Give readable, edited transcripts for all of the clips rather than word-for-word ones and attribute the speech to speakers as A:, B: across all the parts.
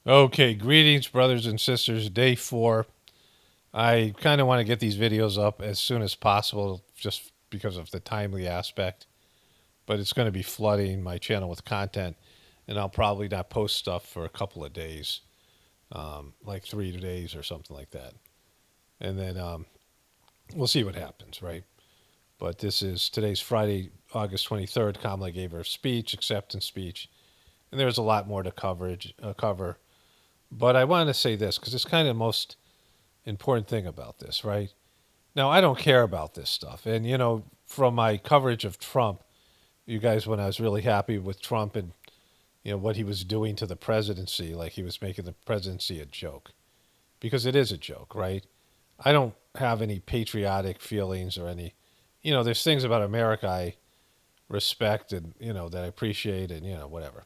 A: Okay, greetings, brothers and sisters. Day 4. I kind of want to get these videos up as soon as possible just because of the timely aspect, but it's going to be flooding my channel with content, and I'll probably not post stuff for a couple of days, like 3 days or something like that. And then we'll see what happens, right? But today's Friday, August 23rd. Kamala gave her speech, acceptance speech, and there's a lot more to cover. But I want to say this because it's kind of the most important thing about this, right? Now, I don't care about this stuff. And, from my coverage of Trump, you guys, when I was really happy with Trump and, what he was doing to the presidency, like he was making the presidency a joke, because it is a joke, right? I don't have any patriotic feelings or any, there's things about America I respect and, that I appreciate and, whatever.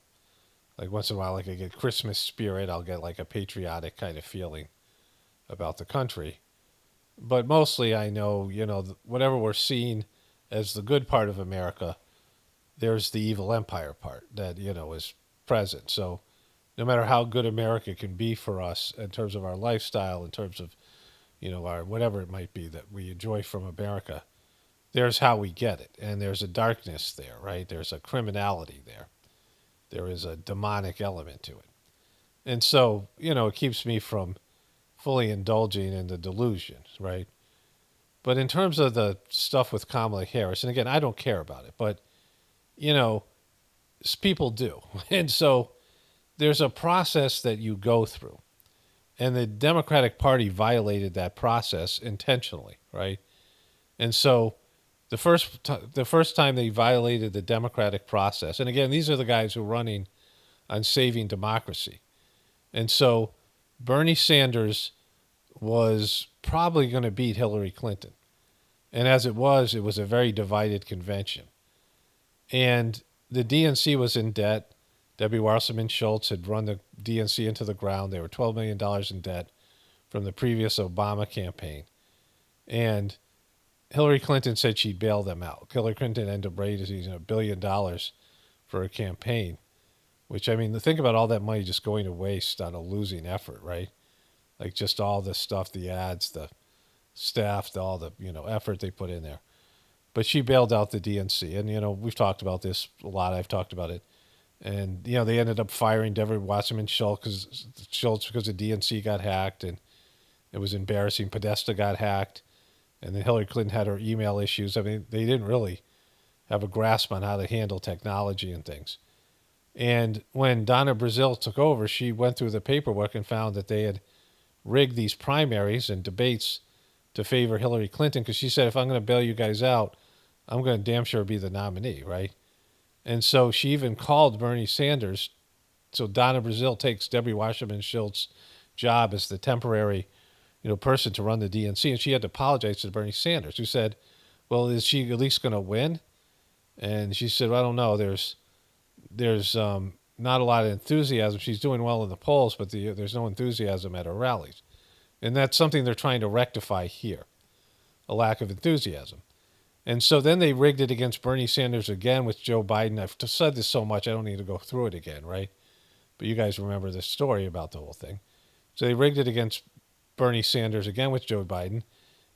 A: Like once in a while, like I get Christmas spirit, I'll get like a patriotic kind of feeling about the country. But mostly I know, whatever we're seeing as the good part of America, there's the evil empire part that, is present. So no matter how good America can be for us in terms of our lifestyle, in terms of, our whatever it might be that we enjoy from America, there's how we get it. And there's a darkness there, right? There's a criminality there. There is a demonic element to it. And so, it keeps me from fully indulging in the delusion, right? But in terms of the stuff with Kamala Harris, and again, I don't care about it, but you know, people do, and so there's a process that you go through, and the Democratic Party violated that process intentionally, right? And so the first time they violated the democratic process, and again, these are the guys who are running on saving democracy, and so Bernie Sanders was probably going to beat Hillary Clinton. And as it was a very divided convention. And the DNC was in debt. Debbie Wasserman Schultz had run the DNC into the ground. They were $12 million in debt from the previous Obama campaign. And Hillary Clinton said she'd bail them out. Hillary Clinton ended up raising $1 billion for a campaign, which, I mean, think about all that money just going to waste on a losing effort, right? Like just all the stuff, the ads, the staff, all the effort they put in there. But she bailed out the DNC, and we've talked about this a lot. I've talked about it, and they ended up firing Deborah Wasserman Schultz because the DNC got hacked, and it was embarrassing. Podesta got hacked, and then Hillary Clinton had her email issues. I mean, they didn't really have a grasp on how to handle technology and things. And when Donna Brazile took over, she went through the paperwork and found that they had rigged these primaries and debates to favor Hillary Clinton because she said, if I'm going to bail you guys out, I'm going to damn sure be the nominee, right? And so she even called Bernie Sanders. So Donna Brazile takes Debbie Wasserman Schultz's job as the temporary, person to run the DNC, and she had to apologize to Bernie Sanders, who said, "Well, is she at least going to win?" And she said, "Well, I don't know. There's not a lot of enthusiasm. She's doing well in the polls, but there's no enthusiasm at her rallies." And that's something they're trying to rectify here, a lack of enthusiasm. And so then they rigged it against Bernie Sanders again with Joe Biden. I've said this so much, I don't need to go through it again, right? But you guys remember this story about the whole thing. So they rigged it against Bernie Sanders again with Joe Biden.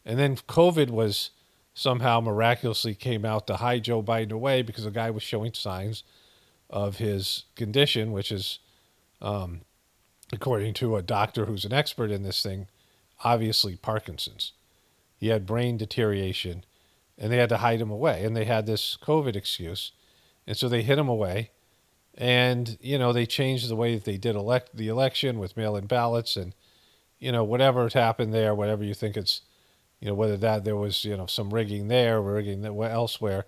A: And then COVID was somehow miraculously came out to hide Joe Biden away because the guy was showing signs of his condition, which is, according to a doctor who's an expert in this thing, obviously Parkinson's. He had brain deterioration, and they had to hide him away. And they had this COVID excuse, and so they hid him away. And they changed the way that they did the election with mail-in ballots, and whatever happened there, whatever you think it's, whether that there was some rigging there, rigging elsewhere.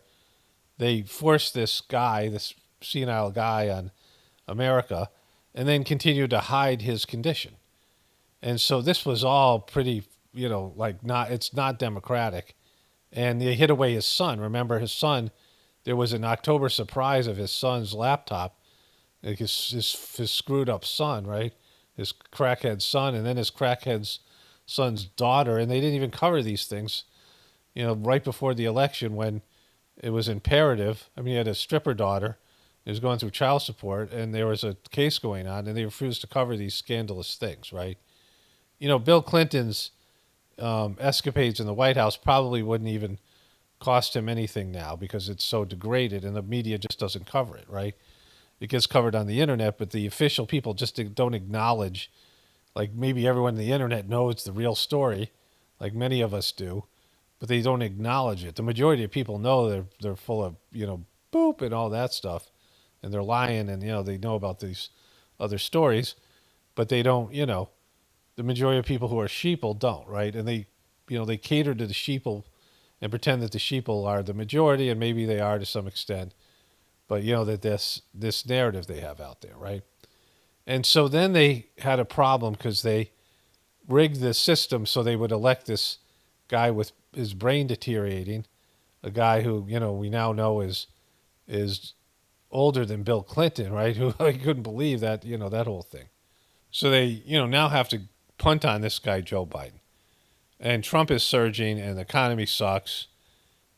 A: They forced this senile guy on America, and then continued to hide his condition. And so this was all pretty, it's not democratic. And they hid away his son. Remember his son, there was an October surprise of his son's laptop, like his screwed up son, right? His crackhead son, and then his crackhead son's daughter. And they didn't even cover these things, right before the election when it was imperative. I mean, he had a stripper daughter, He was going through child support, and there was a case going on, and they refused to cover these scandalous things, right? Bill Clinton's escapades in the White House probably wouldn't even cost him anything now because it's so degraded, and the media just doesn't cover it, right? It gets covered on the internet, but the official people just don't acknowledge. Like maybe everyone on the internet knows the real story, like many of us do, but they don't acknowledge it. The majority of people know they're full of boop and all that stuff, and they're lying, and they know about these other stories, but they don't. The majority of people who are sheeple don't, right? And they cater to the sheeple and pretend that the sheeple are the majority, and maybe they are to some extent, but that this narrative they have out there, right? And so then they had a problem because they rigged the system so they would elect this guy with his brain deteriorating, a guy who we now know is older than Bill Clinton, right? Who I couldn't believe that that whole thing. So they now have to punt on this guy Joe Biden, and Trump is surging, and the economy sucks,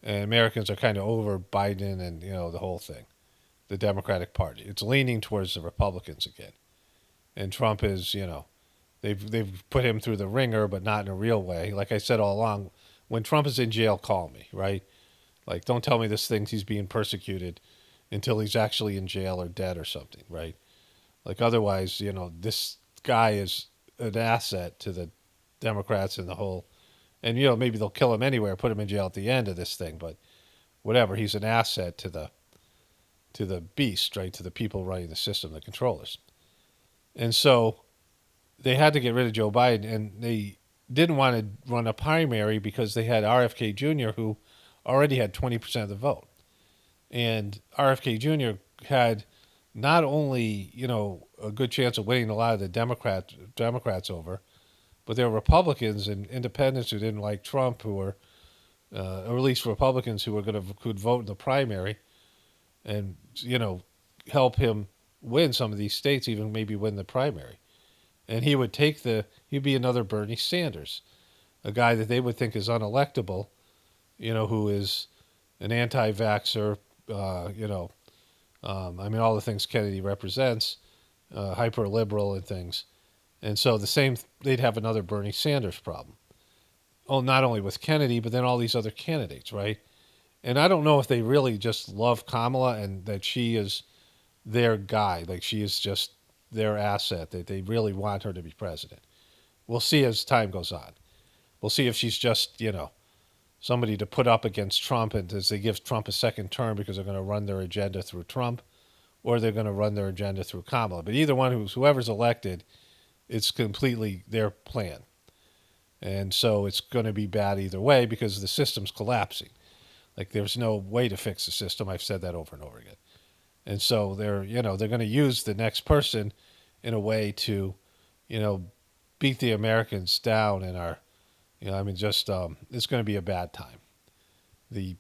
A: and Americans are kind of over Biden and the whole thing. The Democratic Party, it's leaning towards the Republicans again, and Trump is they've put him through the ringer, but not in a real way. Like I said all along, when Trump is in jail, call me, right? Like, don't tell me this thing he's being persecuted until he's actually in jail or dead or something, right? Like, otherwise, this guy is an asset to the Democrats and the whole. And, maybe they'll kill him anyway or put him in jail at the end of this thing, but whatever. He's an asset to the beast, right? To the people running the system, the controllers. And so they had to get rid of Joe Biden, and they didn't want to run a primary because they had RFK Jr., who already had 20% of the vote. And RFK Jr. had not only, a good chance of winning a lot of the Democrats over, but there were Republicans and independents who didn't like Trump, who were, or at least Republicans who could vote in the primary and, help him win some of these states, even maybe win the primary. And he'd be another Bernie Sanders, a guy that they would think is unelectable, who is an anti-vaxxer, all the things Kennedy represents, hyper liberal and things. And so they'd have another Bernie Sanders problem. Oh, not only with Kennedy, but then all these other candidates, right? And I don't know if they really just love Kamala and that she is their guy, like she is just their asset, that they really want her to be president. We'll see as time goes on. We'll see if she's just, somebody to put up against Trump, and as they give Trump a second term because they're going to run their agenda through Trump, or they're going to run their agenda through Kamala. But either one, whoever's elected, it's completely their plan. And so it's going to be bad either way because the system's collapsing. Like there's no way to fix the system. I've said that over and over again. And so they're going to use the next person in a way to, beat the Americans down in our, it's going to be a bad time. The,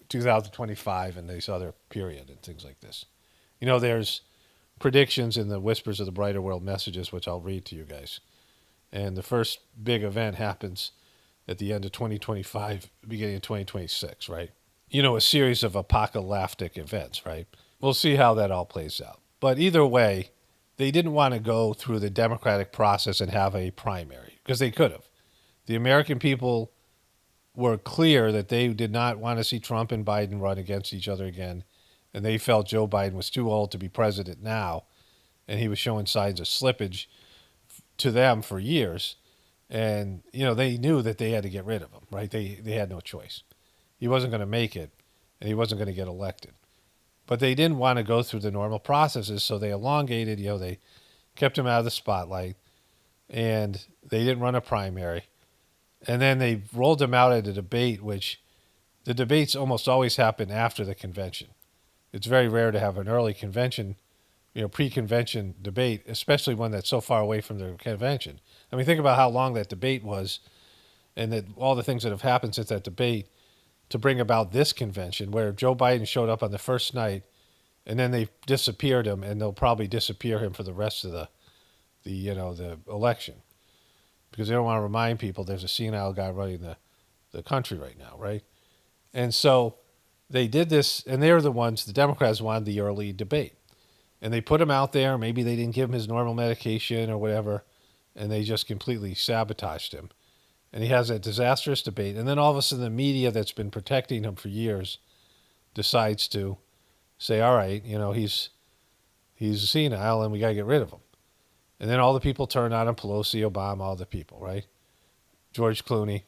A: 2025 and this other period and things like this. There's predictions in the Whispers of the Brighter World messages, which I'll read to you guys. And the first big event happens at the end of 2025, beginning of 2026, right? A series of apocalyptic events, right? We'll see how that all plays out. But either way, they didn't want to go through the democratic process and have a primary because they could have. The American people were clear that they did not want to see Trump and Biden run against each other again. And they felt Joe Biden was too old to be president now. And he was showing signs of slippage to them for years. And, they knew that they had to get rid of him, right? They had no choice. He wasn't going to make it, and he wasn't going to get elected. But they didn't want to go through the normal processes, so they elongated, they kept him out of the spotlight, and they didn't run a primary. And then they rolled him out at a debate, which the debates almost always happen after the convention. It's very rare to have an early convention, pre-convention debate, especially one that's so far away from the convention. I mean, think about how long that debate was and that all the things that have happened since that debate to bring about this convention where Joe Biden showed up on the first night and then they disappeared him, and they'll probably disappear him for the rest of the election because they don't want to remind people there's a senile guy running the country right now, right? And so they did this, and they're the ones, the Democrats wanted the early debate. And they put him out there. Maybe they didn't give him his normal medication or whatever, and they just completely sabotaged him. And he has a disastrous debate. And then all of a sudden, the media that's been protecting him for years decides to say, all right, he's senile and we got to get rid of him. And then all the people turn on him, Pelosi, Obama, all the people, right? George Clooney.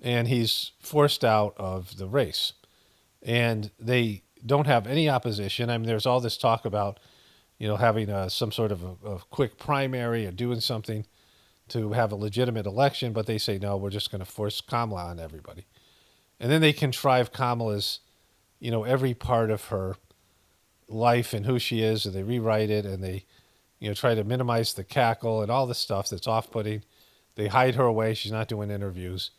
A: And he's forced out of the race. And they don't have any opposition. I mean, there's all this talk about, having some sort of a quick primary or doing something to have a legitimate election, but they say, no, we're just going to force Kamala on everybody. And then they contrive Kamala's, every part of her life and who she is, and they rewrite it, and they, try to minimize the cackle and all the stuff that's off-putting. They hide her away. She's not doing interviews.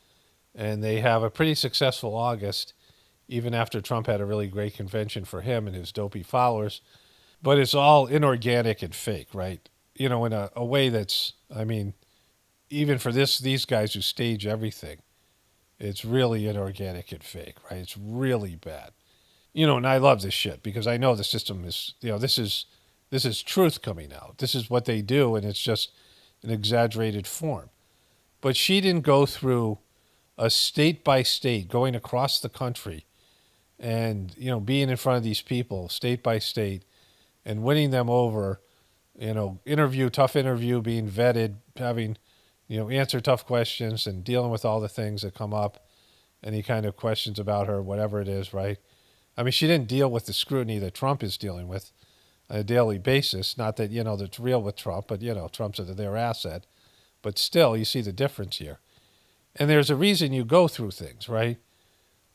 A: And they have a pretty successful August, even after Trump had a really great convention for him and his dopey followers. But it's all inorganic and fake, right? In a way that's, I mean, even for these guys who stage everything, it's really inorganic and fake, right? It's really bad. And I love this shit because I know the system is, this is truth coming out. This is what they do, and it's just an exaggerated form. But she didn't go through a state by state, going across the country and, being in front of these people state by state and winning them over, tough interview, being vetted, having, answer tough questions and dealing with all the things that come up, any kind of questions about her, whatever it is, right? I mean, she didn't deal with the scrutiny that Trump is dealing with on a daily basis. Not that, that's real with Trump, but, Trump's their asset. But still, you see the difference here. And there's a reason you go through things, right?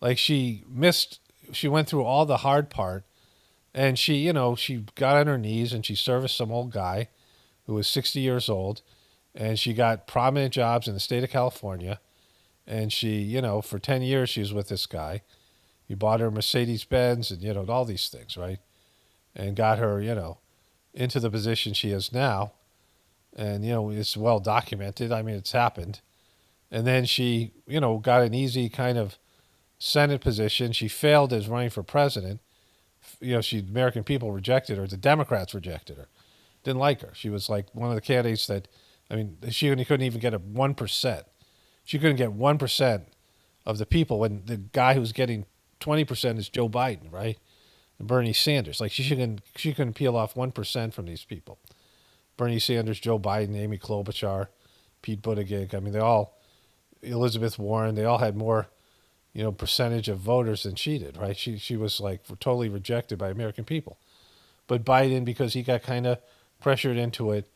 A: Like she went through all the hard part, and she got on her knees and she serviced some old guy who was 60 years old, and she got prominent jobs in the state of California. And she, for 10 years she was with this guy. He bought her a Mercedes-Benz and, all these things, right? And got her, into the position she is now. And, it's well documented. I mean, it's happened. And then she, got an easy kind of Senate position. She failed as running for president. American people rejected her. The Democrats rejected her. Didn't like her. She was like one of the candidates that, I mean, she couldn't even get a 1%. She couldn't get 1% of the people when the guy who's getting 20% is Joe Biden, right? And Bernie Sanders. Like she couldn't peel off 1% from these people. Bernie Sanders, Joe Biden, Amy Klobuchar, Pete Buttigieg. I mean, Elizabeth Warren, they all had more, percentage of voters than she did, right? She was like totally rejected by American people. But Biden, because he got kind of pressured into it,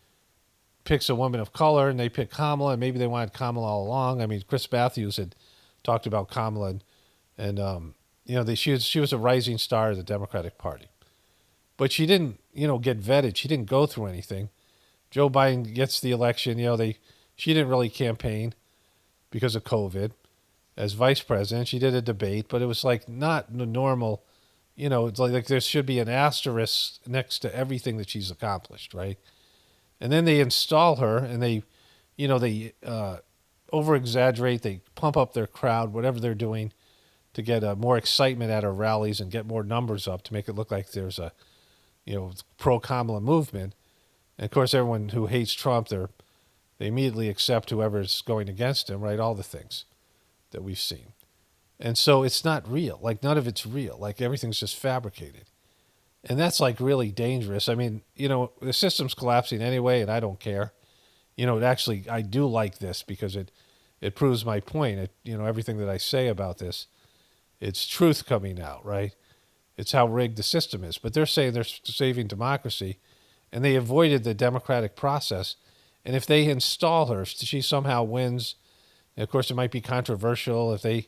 A: picks a woman of color, and they pick Kamala, and maybe they wanted Kamala all along. I mean, Chris Matthews had talked about Kamala, and she was a rising star of the Democratic Party. But she didn't, get vetted. She didn't go through anything. Joe Biden gets the election. She didn't really campaign because of COVID as vice president. She did a debate, but it was like not the normal, it's like there should be an asterisk next to everything that she's accomplished, right? And then they install her and they over-exaggerate, they pump up their crowd, whatever they're doing to get more excitement at her rallies and get more numbers up to make it look like there's a, pro-Kamala movement. And of course, everyone who hates Trump, they immediately accept whoever's going against him, right? All the things that we've seen. And so it's not real. Like none of it's real. Like everything's just fabricated. And that's like really dangerous. I mean, the system's collapsing anyway, and I don't care. I do like this because it proves my point. Everything that I say about this, it's truth coming out, right? It's how rigged the system is. But they're saying they're saving democracy, and they avoided the democratic process. And if they install her, she somehow wins. And of course, it might be controversial if they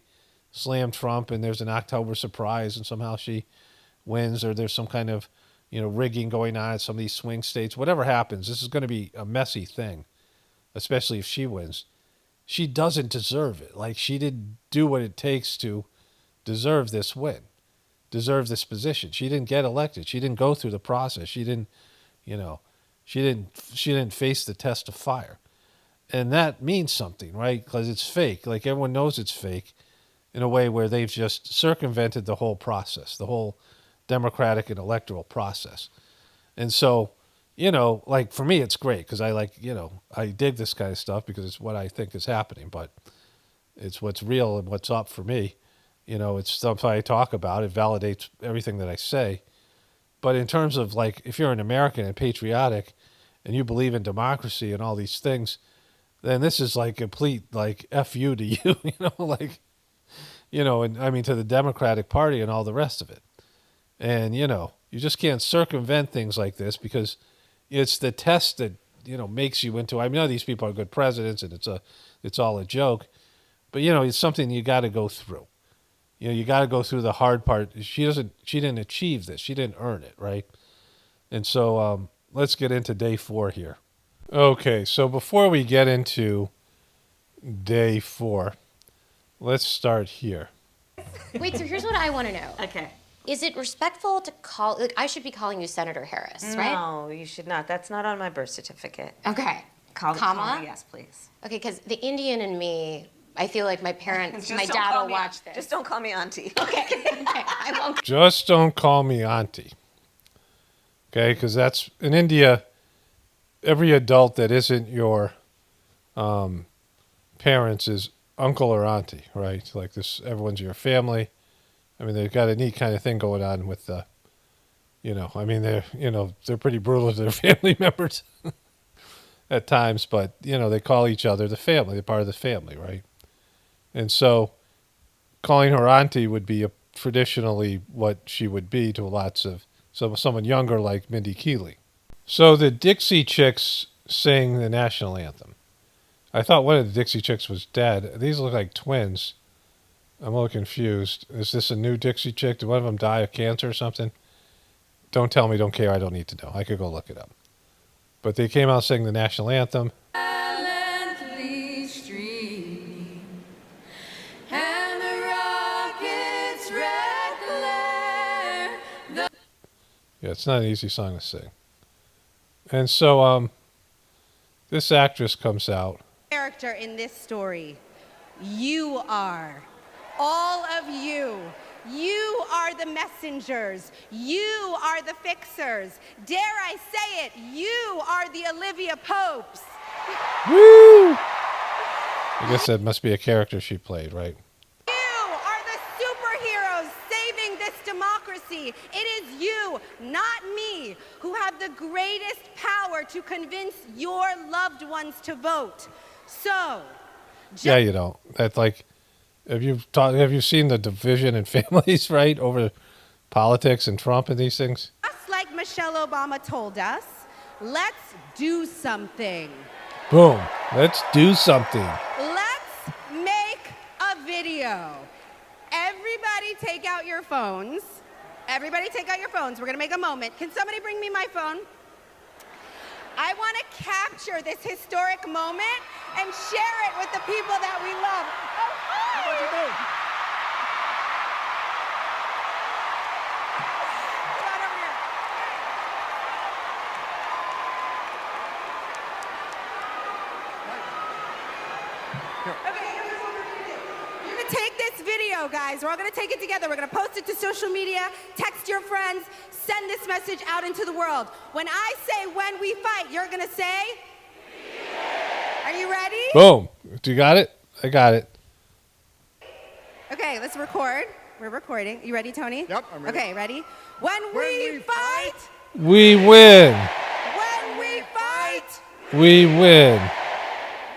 A: slam Trump and there's an October surprise and somehow she wins, or there's some kind of, rigging going on in some of these swing states. Whatever happens, this is going to be a messy thing, especially if she wins. She doesn't deserve it. Like she didn't do what it takes to deserve this win, deserve this position. She didn't get elected. She didn't go through the process. She didn't face the test of fire. And that means something, right? Because it's fake. Like everyone knows it's fake. in a way where they've just circumvented the whole process, the whole democratic and electoral process. And so, like for me, it's great because I dig this kind of stuff because it's what I think is happening, but it's what's real and what's up for me. It's stuff I talk about. It validates everything that I say. But in terms of like, if you're an American and patriotic and you believe in democracy and all these things, then this is like complete like F you to you, and I mean to the Democratic Party and all the rest of it. And, you just can't circumvent things like this because it's the test that, makes you into, I know these people are good presidents and it's all a joke, but, it's something you got to go through. You got to go through the hard part. She didn't achieve this. She didn't earn it, right? And so let's get into day 4 here. Okay, so before we get into day 4, let's start here.
B: Wait, so here's what I want to know.
C: Okay.
B: Is it respectful to call, like, I should be calling you Senator Harris, right?
C: No, you should not. That's not on my birth certificate.
B: Okay.
C: Kamala?
B: Kamala?
C: Yes, please.
B: Okay, because the Indian in me, I feel like my parents, my dad will watch this.
C: Just don't call me Auntie.
B: Okay, I won't.
A: Just don't call me Auntie. Okay, because that's, in India, every adult that isn't your parents is uncle or auntie, right? Like this, everyone's your family. I mean, they've got a neat kind of thing going on with the, they're pretty brutal to their family members at times, but, they call each other the family. They're part of the family, right? And so calling her auntie would be traditionally what she would be to lots of, someone younger like Mindy Keeling. So the Dixie Chicks sing the national anthem. I thought one of the Dixie Chicks was dead. These look like twins. I'm a little confused. Is this a new Dixie Chick? Did one of them die of cancer or something? Don't tell me, don't care. I don't need to know. I could go look it up. But they came out singing the national anthem. Yeah, it's not an easy song to sing. And so this actress comes out.
D: Character in this story, you are. All of you. You are the messengers. You are the fixers. Dare I say it, you are the Olivia Popes.
A: Woo! I guess that must be a character she played, right?
D: You are the superheroes saving this democracy. It is you, not me, who have the greatest power to convince your loved ones to vote. So,
A: yeah, you don't. That's like, have you seen the division in families, right, over politics and Trump and these things?
D: Just like Michelle Obama told us, let's do something.
A: Boom. Let's do something.
D: Let's make a video. Everybody take out your phones. Everybody take out your phones. We're going to make a moment. Can somebody bring me my phone? I want to capture this historic moment and share it with the people that we love. Oh, hi! What'd you do? Come on over here. Okay, here's what we're going to do. We're going to take this video, guys. We're all going to take it together. We're going to post it to social media, text your friends, send this message out into the world. When I say when we fight, you're going to say? Are you ready?
A: Boom. Do you got it? I got it.
D: Okay, let's record. We're recording. You ready, Tony?
E: Yep, I'm ready.
D: Okay, ready? When we fight,
A: We win.
D: when we fight,
A: We win.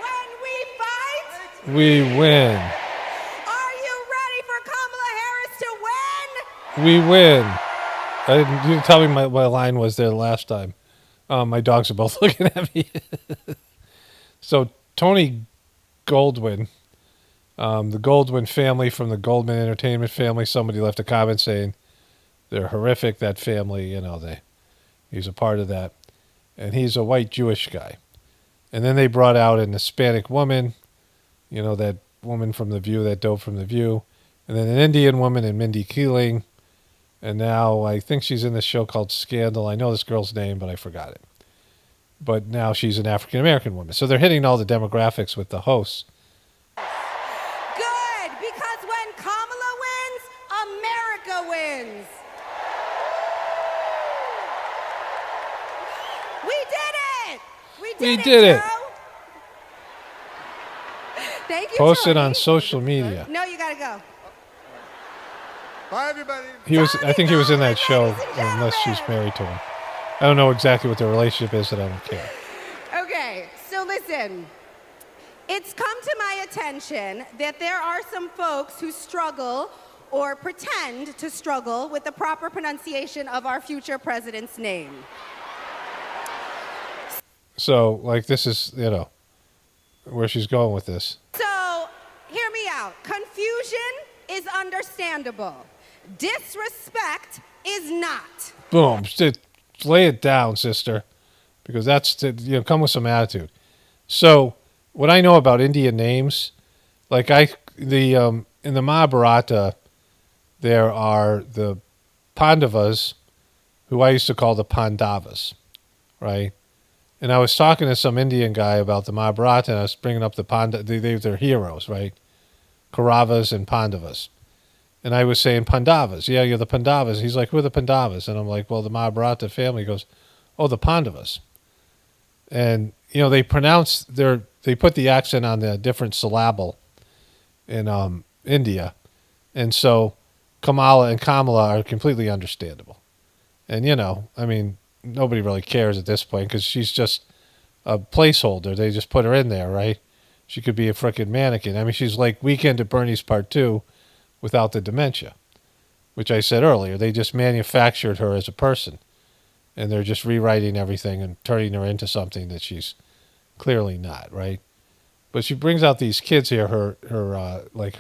D: when we fight,
A: We win.
D: are you ready for Kamala Harris to win?
A: We win. You didn't tell me my line was there last time. My dogs are both looking at me. So Tony Goldwyn, the Goldwyn family from the Goldman Entertainment family, somebody left a comment saying they're horrific, that family, he's a part of that. And he's a white Jewish guy. And then they brought out an Hispanic woman, that woman from The View, that dope from The View. And then an Indian woman and Mindy Keeling. And now I think she's in this show called Scandal. I know this girl's name, but I forgot it. But now she's an African-American woman. So they're hitting all the demographics with the hosts.
D: Good, because when
A: We did it.
D: Joe. Thank you,
A: Posted
D: Tony.
A: on social media.
D: No, you gotta go.
E: Bye, everybody.
A: I think he was in that show,
D: Ladies and
A: unless she's
D: gentlemen.
A: married to him. I don't know exactly what their relationship is, and I don't care.
D: Okay, so listen. It's come to my attention that there are some folks who struggle or pretend to struggle with the proper pronunciation of our future president's name.
A: So, like, this is, where she's going with this.
D: So, hear me out. Confusion is understandable. Disrespect is not.
A: Boom. Lay it down, sister. Because that's, come with some attitude. So, what I know about Indian names, like in the Mahabharata, there are the Pandavas, who I used to call the Pandavas, right? And I was talking to some Indian guy about the Mahabharata, and I was bringing up the they're heroes, right? Kauravas and Pandavas. And I was saying Pandavas. Yeah, you're the Pandavas. He's like, who are the Pandavas? And I'm like, well, the Mahabharata family. He goes, oh, the Pandavas. And, they they put the accent on the different syllable in India. And so Kamala and Kamala are completely understandable. And, nobody really cares at this point because she's just a placeholder. They just put her in there, right? She could be a frickin' mannequin. I mean, she's like Weekend at Bernie's Part 2 without the dementia, which I said earlier. They just manufactured her as a person, and they're just rewriting everything and turning her into something that she's clearly not, right? But she brings out these kids here, her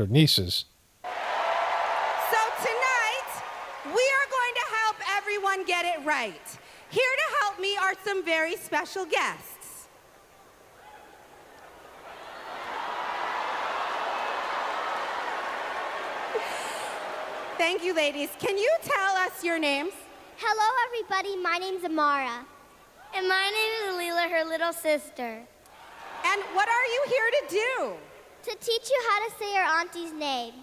A: nieces.
D: So tonight, we are going to help everyone get it right. Here to help me are some very special guests. Thank you, ladies. Can you tell us your names?
F: Hello, everybody. My name's Amara. And my name is Leela, her little sister.
D: And what are you here to do?
F: To teach you how to say your auntie's name.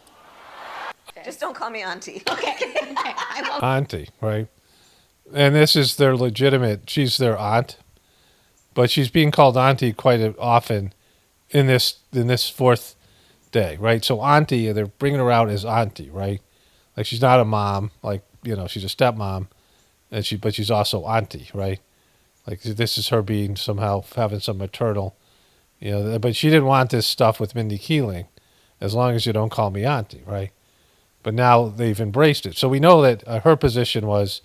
C: Just don't call me Auntie.
A: Auntie, right? And this is their legitimate, she's their aunt, but she's being called Auntie quite often in this fourth day, right? So Auntie, they're bringing her out as Auntie, right? Like she's not a mom, like, she's a stepmom, but she's also Auntie, right? Like this is her being somehow having some maternal, but she didn't want this stuff with Mindy Keeling, as long as you don't call me Auntie, right? But now they've embraced it. So we know that her position was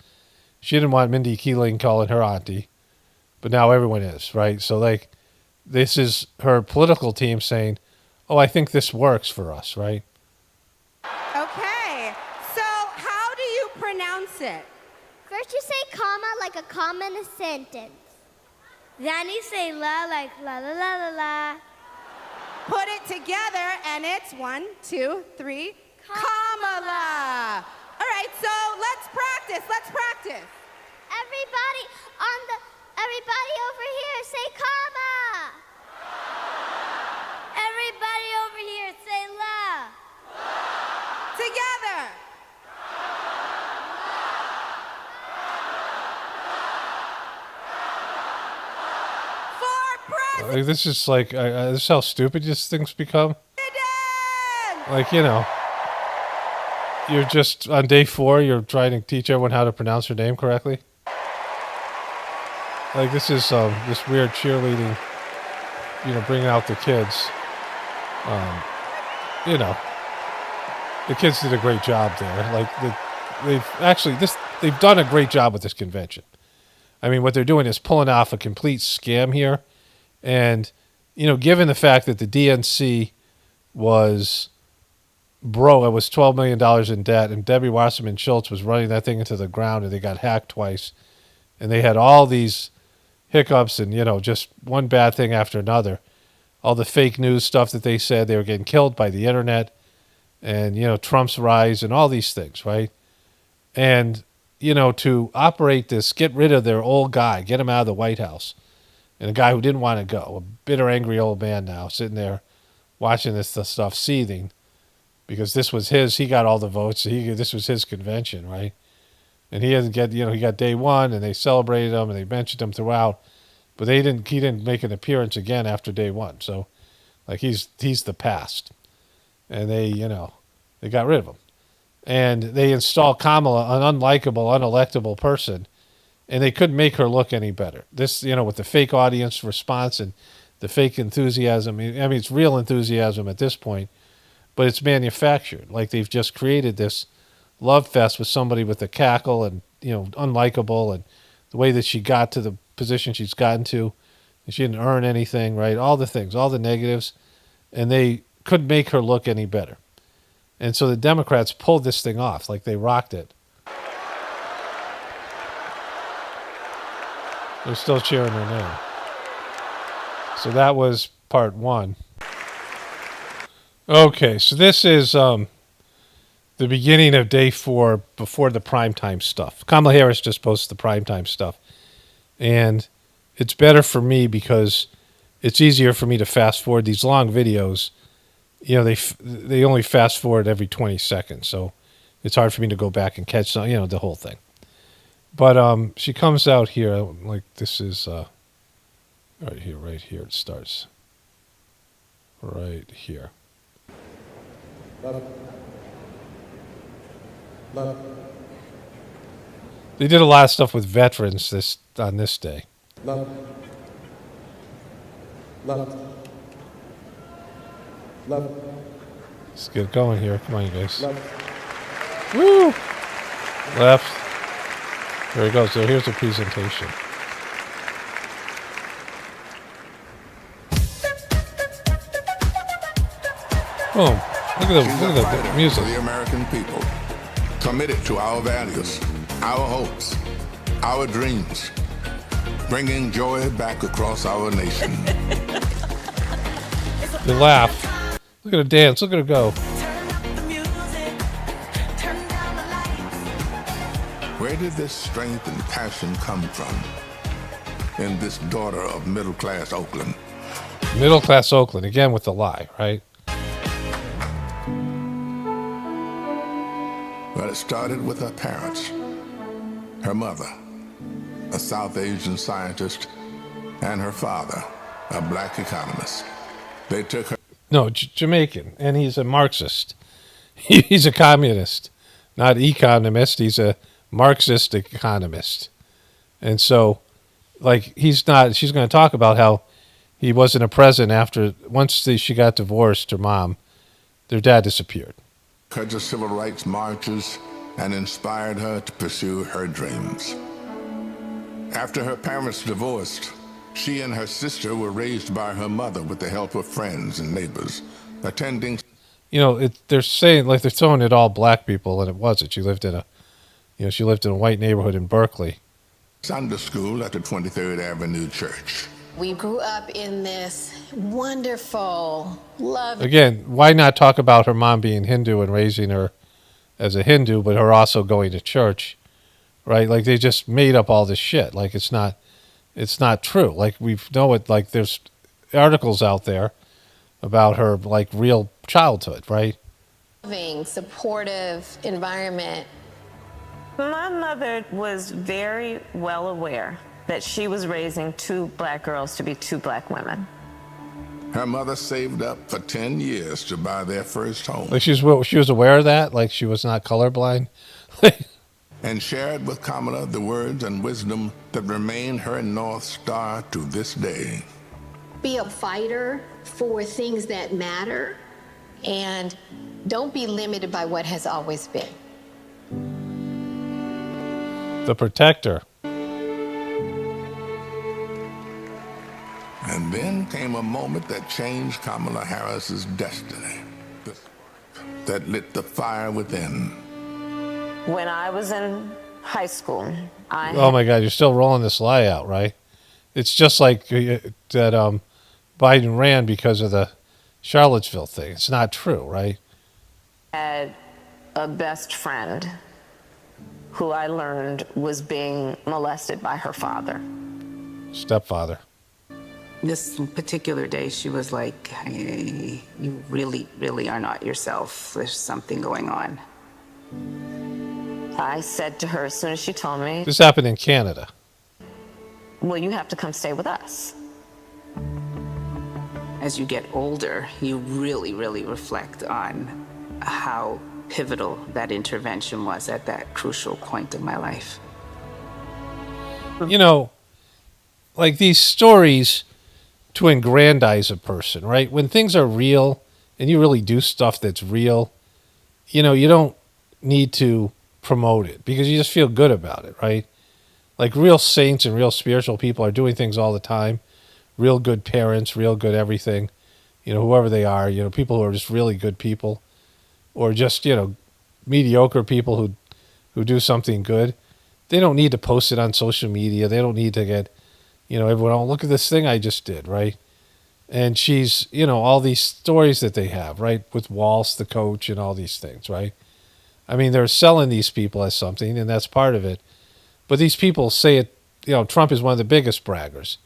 A: she didn't want Mindy Keeling calling her Auntie, but now everyone is, right? So like this is her political team saying, oh, I think this works for us, right?
D: Okay, so how do you pronounce it?
F: First, you say comma like a comma in a sentence. Then you say la like la la la la la.
D: Put it together, and it's 1, 2, 3, Kamala. All right, so let's practice.
F: Everybody over here, say comma. Everybody over here, say la.
D: Together. For president.
A: Like, this is like, this is how stupid these things become. Like, you're just on day 4, you're trying to teach everyone how to pronounce her name correctly. Like, this is this weird cheerleading, bringing out the kids. The kids did a great job there. Like, they've done a great job with this convention. I mean, what they're doing is pulling off a complete scam here. And, given the fact that the DNC was broke, it was $12 million in debt, and Debbie Wasserman Schultz was running that thing into the ground, and they got hacked twice. And they had all these hiccups and, just one bad thing after another. All the fake news stuff that they said, they were getting killed by the internet, and, Trump's rise and all these things, right? And, to operate this, get rid of their old guy, get him out of the White House, and a guy who didn't want to go, a bitter, angry old man now, sitting there watching this stuff seething, because this was he got all the votes, this was his convention, right? And he hasn't get, he got day 1, and they celebrated him, and they mentioned him throughout. but he didn't make an appearance again after day one. So like he's the past, and they got rid of him, and they installed Kamala, an unlikable, unelectable person, and they couldn't make her look any better. This, with the fake audience response and the fake enthusiasm. I mean, it's real enthusiasm at this point, but it's manufactured. Like they've just created this love fest with somebody with a cackle and, unlikable, and the way that she got to the position she's gotten to. She didn't earn anything, right? All the things, all the negatives, and they couldn't make her look any better. And so the Democrats pulled this thing off, like they rocked it. They're still cheering her name. So that was part one. Okay, so this is the beginning of day 4 before the primetime stuff. Kamala Harris just posts the primetime stuff. And it's better for me because it's easier for me to fast forward these long videos. They only fast forward every 20 seconds. So it's hard for me to go back and catch the whole thing. But she comes out here, like this is right here it starts. Right here. They did a lot of stuff with veterans on this day.
G: Let's
A: get it going here. Come on, you guys. Woo! Left. There he goes. So here's the presentation. Boom. Look at the music.
H: For the American people, committed to our values, our hopes, our dreams, bringing joy back across our nation.
A: You laugh. Look at her dance. Look at her go.
H: Where did this strength and passion come from in this daughter of middle-class Oakland?
A: Middle-class Oakland, again with the lie, right?
H: Well, it started with her parents. Her mother, a South Asian scientist, and her father, a black economist. They took her...
A: No, Jamaican, and he's a Marxist. He's a communist, not economist. He's a Marxist economist. And so, like, she's going to talk about how he wasn't a president after, once she got divorced, her mom, their dad disappeared.
H: Her to civil rights marches and inspired her to pursue her dreams. After her parents divorced, she and her sister were raised by her mother with the help of friends and neighbors, attending...
A: they're saying, like, they're throwing it all black people, and it wasn't. She lived in a white neighborhood in Berkeley.
H: Sunday school at the 23rd Avenue Church.
B: We grew up in this wonderful love.
A: Again, why not talk about her mom being Hindu and raising her as a Hindu, but her also going to church, right? Like, they just made up all this shit. Like, it's not true. Like, we know it. Like, there's articles out there about her, like, real childhood, right?
B: Loving, supportive environment.
I: My mother was very well aware that she was raising 2 black girls to be 2 black women.
H: Her mother saved up for 10 years to buy their first home.
A: Like, she was aware of that? Like, she was not colorblind?
H: And shared with Kamala the words and wisdom that remain her North Star to this day.
B: Be a fighter for things that matter, and don't be limited by what has always been.
A: The protector.
H: And then came a moment that changed Kamala Harris's destiny. The spark that lit the fire within.
I: When I was in high school,
A: Oh my God, you're still rolling this lie out, right? It's just like that Biden ran because of the Charlottesville thing. It's not true, right?
I: had a best friend who I learned was being molested by her father.
A: Stepfather.
J: This particular day, she was like, hey, you really, really are not yourself. There's something going on.
I: I said to her as soon as she told me,
A: This happened in Canada.
I: well, you have to come stay with us.
J: As you get older, you really, really reflect on how pivotal that intervention was at that crucial point of my life.
A: You know, like these stories to aggrandize a person, right? When things are real and you really do stuff that's real, you know, you don't need to promote it because you just feel good about it, right? Like real saints and real spiritual people are doing things all the time. Real good parents, real good everything, you know, whoever they are, you know, people who are just really good people or just, you know, mediocre people who do something good. They don't need to post it on social media. They don't need to get, you know, everyone, oh, look at this thing I just did, right? And she's, you know, all these stories that they have, right? With Walsh, the coach, and all these things, right? I mean, they're selling these people as something, and that's part of it. But these people say it, you know, Trump is one of the biggest braggers.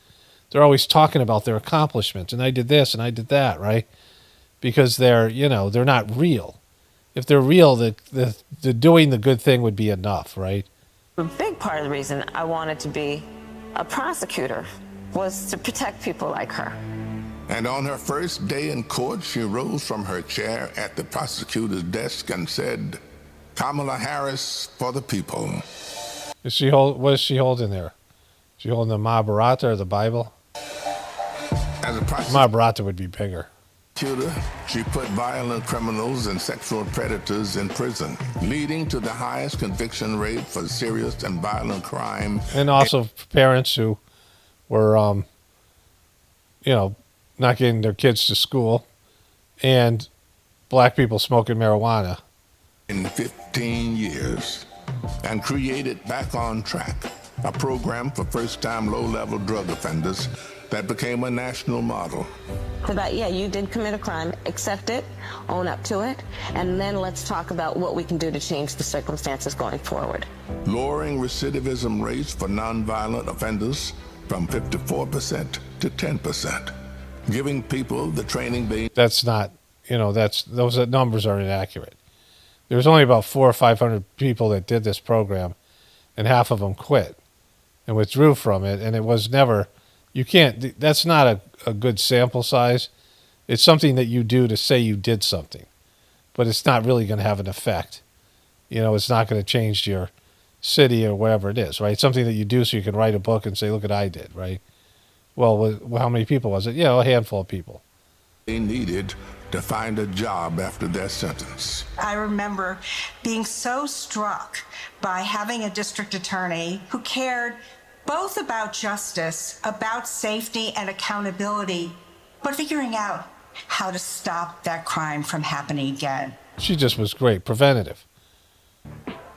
A: They're always talking about their accomplishments, and I did this, and I did that, right? Because they're, you know, they're not real. If they're real, the doing the good thing would be enough, right?
I: A big part of the reason I wanted to be a prosecutor was to protect people like her.
H: And on her first day in court, she rose from her chair at the prosecutor's desk and said, "Kamala Harris for the people."
A: What is she holding there? Is she holding the Mahabharata or the Bible?
H: As a prosecutor,
A: Mahabharata would be bigger.
H: she put violent criminals and sexual predators in prison, leading to the highest conviction rate for serious and violent crime.
A: And also parents who were, you know, not getting their kids to school, and black people smoking marijuana.
H: In 15 years, and created Back on Track, a program for first-time low-level drug offenders that became a national model.
I: About, yeah, you did commit a crime, accept it, own up to it, and then let's talk about what we can do to change the circumstances going forward.
H: Lowering recidivism rates for nonviolent offenders from 54% to 10%. Giving people the training they...
A: That's not, you know, those numbers are inaccurate. There was only about 400 or 500 people that did this program, and half of them quit and withdrew from it, and it was never... You can't, that's not a good sample size. It's something that you do to say you did something, but it's not really going to have an effect. You know, it's not going to change your city or wherever it is, right? It's something that you do so you can write a book and say, look what I did, right? Well, how many people was it? You know, a handful of people.
H: They needed to find a job after their sentence.
G: I remember being so struck by having a district attorney who cared both about justice, about safety and accountability, but figuring out how to stop that crime from happening again.
A: She just was great, preventative.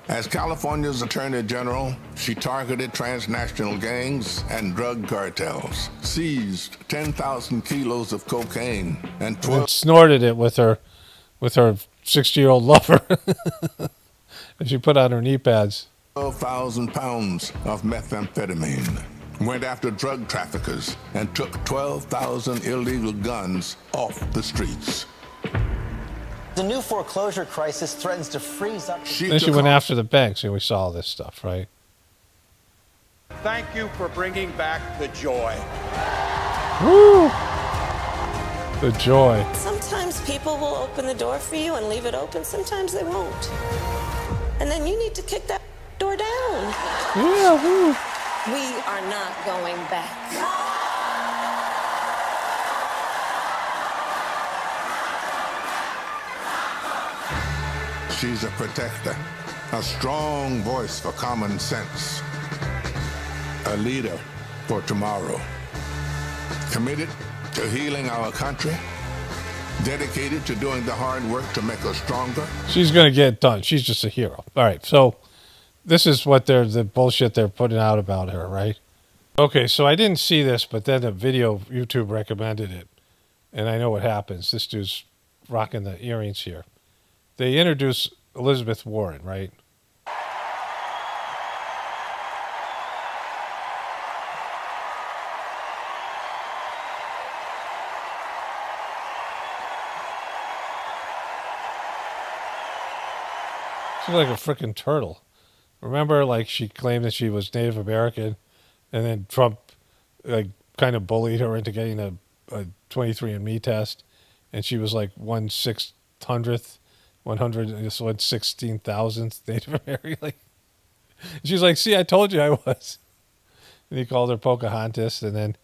H: As California's Attorney General, she targeted transnational gangs and drug cartels, seized 10,000 kilos of cocaine and
A: And snorted it with her 60-year-old lover. And she put on her Kneepads.
H: 12,000 pounds of methamphetamine, went after drug traffickers, and took 12,000 illegal guns off the streets.
K: The new foreclosure crisis threatens to freeze up.
A: Then she went after the banks, and we saw all this stuff, right?
L: Thank you for bringing back the joy.
A: Woo! The joy.
C: Sometimes people will open the door for you and leave it open. Sometimes they won't. And then you need to kick that door down.
A: Yeah, woo.
C: We are not going back.
H: She's a protector, a strong voice for common sense, a leader for tomorrow, committed to healing our country, dedicated to doing the hard work to make us stronger.
A: She's going to get it done. She's just a hero. All right, so this is what the bullshit they're putting out about her, right? Okay, so I didn't see this, but then a video, YouTube recommended it, and I know what happens. This dude's rocking the earrings here. They introduce Elizabeth Warren, right? She's like a freaking turtle. Remember, like, she claimed that she was Native American, and then Trump like kind of bullied her into getting a 23andMe test, and she was like 1/600th, 116,000th Native American. Like, she's like, "See, I told you I was." And he called her Pocahontas, and then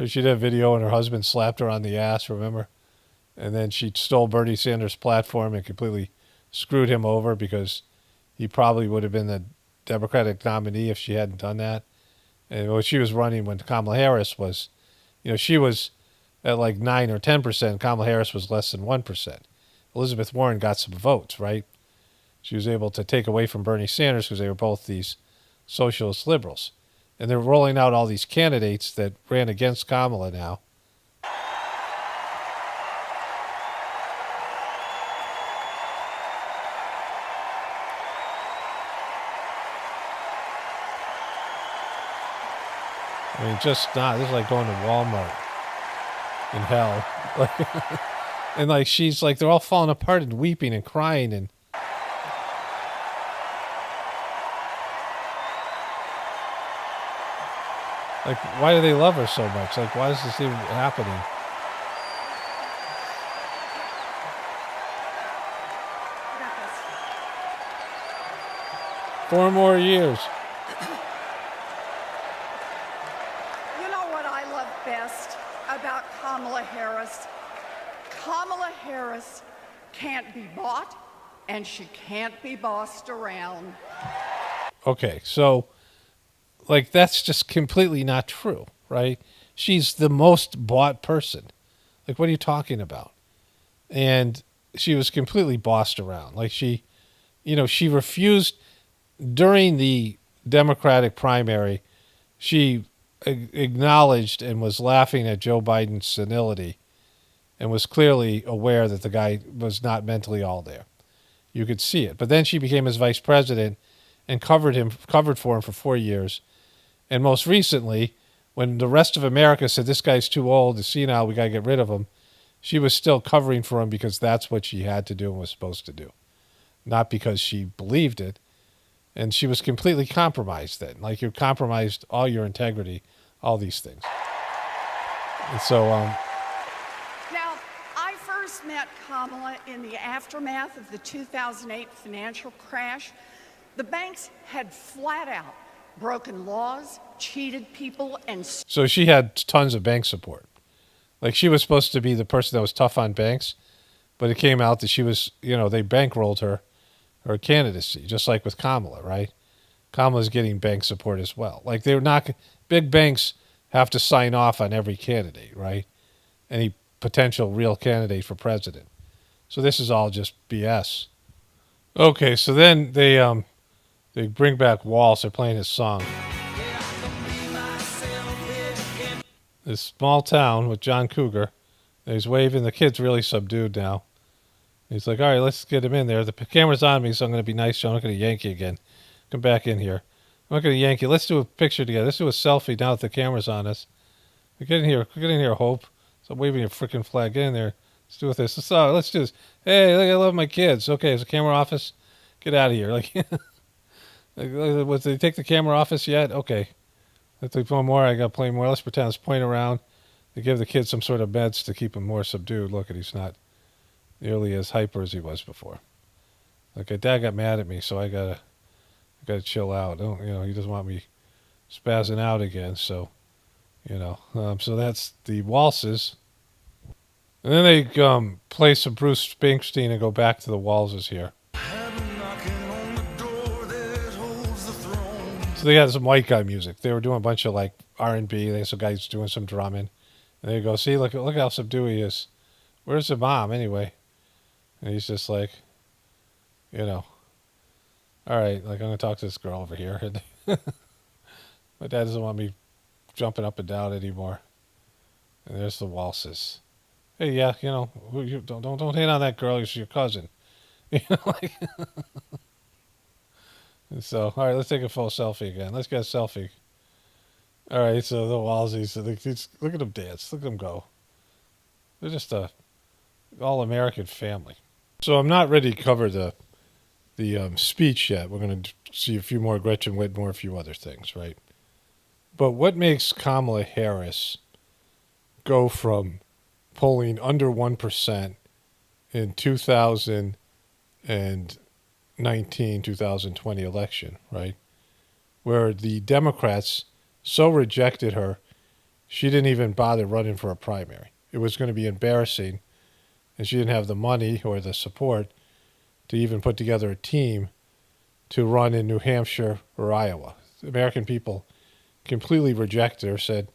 A: she did a video, and her husband slapped her on the ass. Remember? And then she stole Bernie Sanders' platform and completely screwed him over because he probably would have been the Democratic nominee if she hadn't done that. And when she was running, when Kamala Harris was, she was at like 9 or 10%. Kamala Harris was less than 1%. Elizabeth Warren got some votes, right? She was able to take away from Bernie Sanders because they were both these socialist liberals. And they're rolling out all these candidates that ran against Kamala now. I mean, just not. This is like going to Walmart in hell. Like, and like she's like, they're all falling apart and weeping and crying and. Like, why do they love her so much? Like, why is this even happening? Four more years.
M: You know what I love best about Kamala Harris? Kamala Harris can't be bought, and she can't be bossed around.
A: Okay, so, like, that's just completely not true, right? She's the most bought person. Like, what are you talking about? And she was completely bossed around. Like, she refused during the Democratic primary. She acknowledged and was laughing at Joe Biden's senility and was clearly aware that the guy was not mentally all there. You could see it. But then she became his vice president and covered for him for 4 years. And most recently, when the rest of America said, this guy's too old, he's senile, we got to get rid of him, she was still covering for him because that's what she had to do and was supposed to do. Not because she believed it. And she was completely compromised then. Like, you compromised all your integrity, all these things. And so,
M: Now, I first met Kamala in the aftermath of the 2008 financial crash. The banks had flat out broken laws, cheated people, and...
A: So she had tons of bank support. Like, she was supposed to be the person that was tough on banks, but it came out that she was, they bankrolled her candidacy, just like with Kamala, right? Kamala's getting bank support as well. Like, they're not, big banks have to sign off on every candidate, right? Any potential real candidate for president. So this is all just BS. Okay, so then they bring back Waltz. They're playing his song. This small town with John Cougar. He's waving. The kid's really subdued now. He's like, all right, let's get him in there. The camera's on me, so I'm going to be nice. I'm not going to yank you again. Come back in here. I'm not going to yank you. Let's do a picture together. Let's do a selfie now that the camera's on us. Get in here. Get in here, Hope. Stop waving your freaking flag. Get in there. Let's do this. Let's do this. Hey, look, I love my kids. Okay, is the camera off us? Get out of here. Like, did they take the camera off us yet? Okay. Let's take one more. I got to play more. Let's pretend. Let's point around. They give the kid some sort of meds to keep him more subdued. Look at, he's not nearly as hyper as he was before. Like, Dad got mad at me, so I gotta chill out. He doesn't want me spazzing out again. So, so that's the waltzes, and then they play some Bruce Springsteen and go back to the waltzes here. So they had some white guy music. They were doing a bunch of like R&B. They had some guys doing some drumming, and they go, see, look how subdued he is. Where's the mom anyway? And he's just like, all right, like, I'm going to talk to this girl over here. My dad doesn't want me jumping up and down anymore. And there's the waltzes. Hey, yeah, don't hit on that girl. She's your cousin. Like, and so, all right, let's take a full selfie again. Let's get a selfie. All right, so the waltzies, look at them dance. Look at them go. They're just a all-American family. So I'm not ready to cover the speech yet. We're going to see a few more Gretchen Whitmer, a few other things, right? But what makes Kamala Harris go from polling under 1% in 2019, 2020 election, right? Where the Democrats so rejected her, she didn't even bother running for a primary. It was going to be embarrassing, and she didn't have the money or the support to even put together a team to run in New Hampshire or Iowa. The American people completely rejected her, said,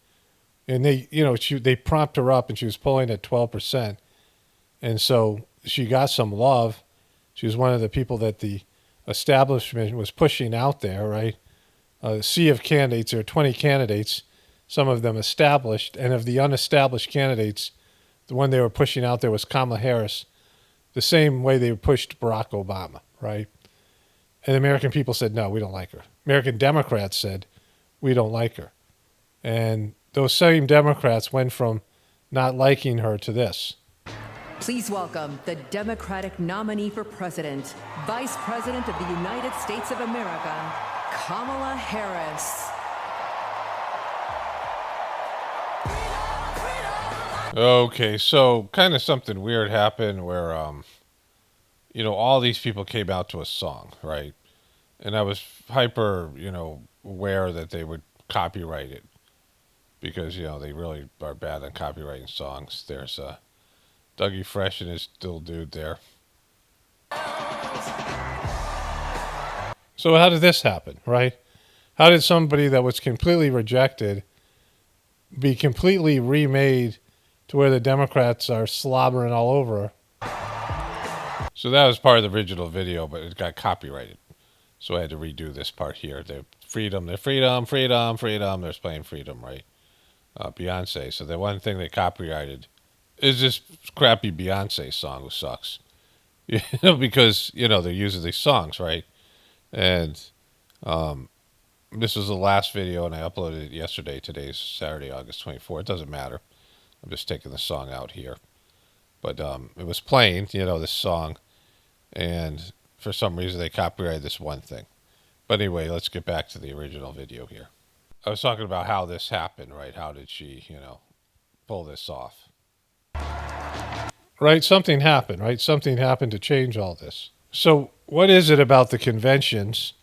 A: and they propped her up, and she was polling at 12%. And so she got some love. She was one of the people that the establishment was pushing out there, right? A sea of candidates, there are 20 candidates, some of them established. And of the unestablished candidates, the one they were pushing out there was Kamala Harris, the same way they pushed Barack Obama, right? And the American people said, no, we don't like her. American Democrats said, we don't like her. And those same Democrats went from not liking her to this.
N: Please welcome the Democratic nominee for president, Vice President of the United States of America, Kamala Harris.
A: Okay, so kind of something weird happened where, all these people came out to a song, right? And I was hyper, aware that they would copyright it because, they really are bad at copywriting songs. There's Dougie Fresh and his little dude there. So how did this happen, right? How did somebody that was completely rejected be completely remade to where the Democrats are slobbering all over her? So that was part of the original video, but it got copyrighted. So I had to redo this part here. The freedom. They're playing freedom, right? Beyonce. So the one thing they copyrighted is this crappy Beyonce song, which sucks. Because, they're using these songs, right? And this was the last video, and I uploaded it yesterday. Today's Saturday, August 24th. It doesn't matter. I'm just taking the song out here. But it was playing, this song. And for some reason, they copyrighted this one thing. But anyway, let's get back to the original video here. I was talking about how this happened, right? How did she, pull this off? Right? Something happened, right? Something happened to change all this. So what is it about the conventions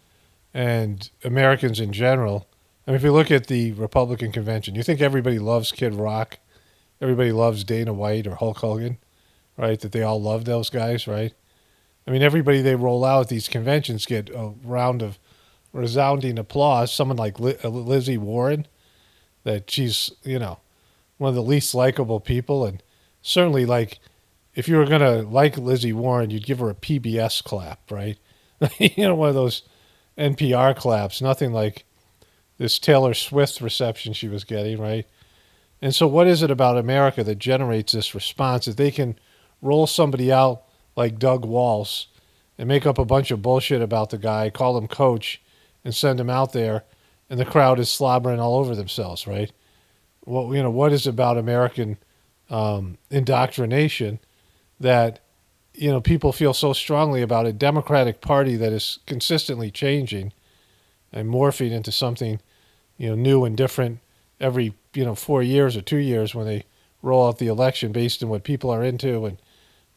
A: and Americans in general? I mean, if you look at the Republican convention, you think everybody loves Kid Rock? Everybody loves Dana White or Hulk Hogan, right? That they all love those guys, right? I mean, everybody they roll out at these conventions get a round of resounding applause. Someone like Lizzie Warren, that she's, one of the least likable people. And certainly, like, if you were going to like Lizzie Warren, you'd give her a PBS clap, right? One of those NPR claps, nothing like this Taylor Swift reception she was getting, right? And so what is it about America that generates this response that they can roll somebody out like Doug Walsh and make up a bunch of bullshit about the guy, call him coach, and send him out there, and the crowd is slobbering all over themselves, right? Well, what is it about American indoctrination that, people feel so strongly about a Democratic Party that is consistently changing and morphing into something, new and different every, 4 years or 2 years when they roll out the election based on what people are into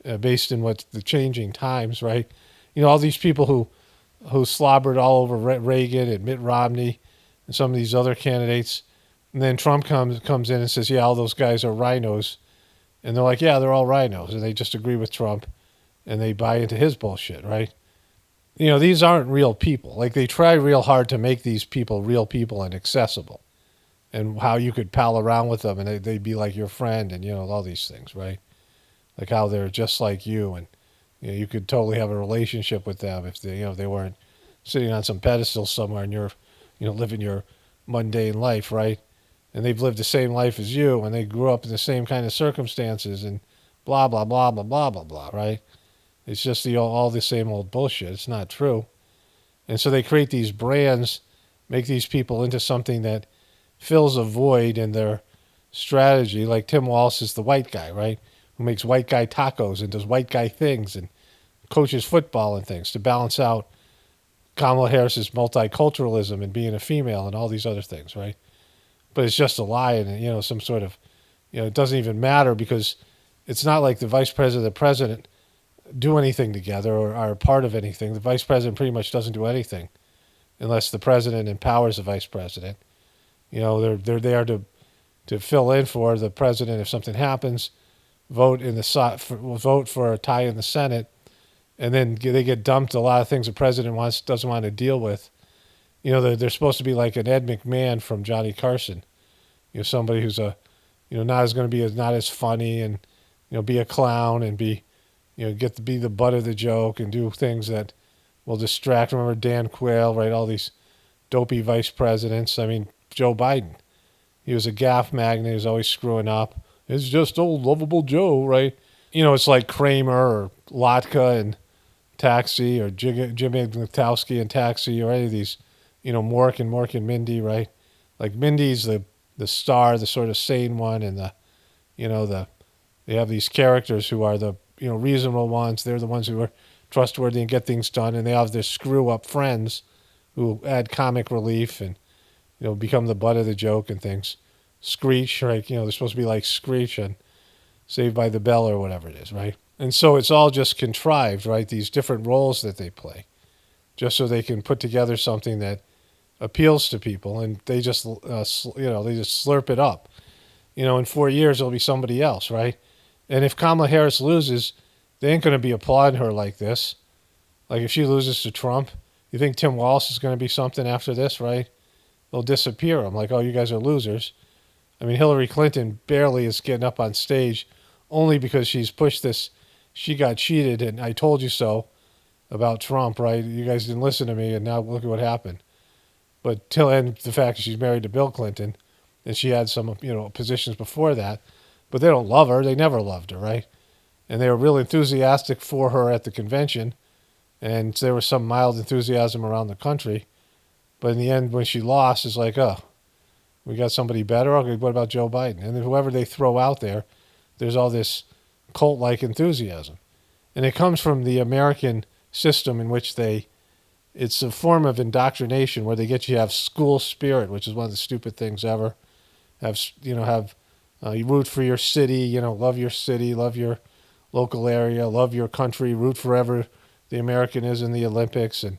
A: and based on what the changing times, right? All these people who slobbered all over Reagan and Mitt Romney and some of these other candidates. And then Trump comes in and says, yeah, all those guys are rhinos. And they're like, yeah, they're all rhinos. And they just agree with Trump and they buy into his bullshit, right? These aren't real people. Like, they try real hard to make these people real people and accessible and how you could pal around with them and they'd be like your friend and, all these things, right? Like how they're just like you and, you could totally have a relationship with them if they, they weren't sitting on some pedestal somewhere and you're, living your mundane life, right? And they've lived the same life as you and they grew up in the same kind of circumstances and blah, blah, blah, blah, blah, blah, blah, right? It's just all the same old bullshit. It's not true. And so they create these brands, make these people into something that fills a void in their strategy. Like Tim Walsh is the white guy, right? Who makes white guy tacos and does white guy things and coaches football and things to balance out Kamala Harris's multiculturalism and being a female and all these other things, right? but it's just a lie, and some sort of, it doesn't even matter because it's not like the vice president and the president do anything together or are part of anything. The vice president pretty much doesn't do anything unless the president empowers the vice president. They're there to fill in for the president if something happens, vote for a tie in the Senate, and then they get dumped a lot of things the president doesn't want to deal with. They're supposed to be like an Ed McMahon from Johnny Carson. Somebody who's not as funny and be a clown and get to be the butt of the joke and do things that will distract. Remember Dan Quayle, right? All these dopey vice presidents. I mean, Joe Biden. He was a gaffe magnet. He was always screwing up. It's just old lovable Joe, right? It's like Kramer or Lotka and Taxi or Jimmy Gutowski and Taxi or any of these, Mork and Mindy, right? Like Mindy's the star, the sort of sane one, and they have these characters who are the reasonable ones. They're the ones who are trustworthy and get things done, and they have their screw up friends who add comic relief and become the butt of the joke and things. Screech, right? They're supposed to be like Screech and Saved by the Bell or whatever it is, right? And so it's all just contrived, right? These different roles that they play, just so they can put together something that appeals to people, and they just slurp it up. In 4 years there'll be somebody else, right? And if Kamala Harris loses, they ain't going to be applauding her like this. Like if she loses to Trump, you think Tim Walz is going to be something after this, right? They'll disappear them like, oh, you guys are losers. I mean, Hillary Clinton barely is getting up on stage only because she's pushed this. She got cheated, and I told you so about Trump, right? You guys didn't listen to me, and now look at what happened. But and the fact that she's married to Bill Clinton, and she had some, positions before that, but they don't love her. They never loved her, right? And they were real enthusiastic for her at the convention, and there was some mild enthusiasm around the country. But in the end, when she lost, it's like, oh, we got somebody better? Okay, what about Joe Biden? And then whoever they throw out there, there's all this cult-like enthusiasm. And it comes from the American system in which it's a form of indoctrination where they get you to have school spirit, which is one of the stupid things ever. You root for your city, love your city, love your local area, love your country, root for whoever the American is in the Olympics, and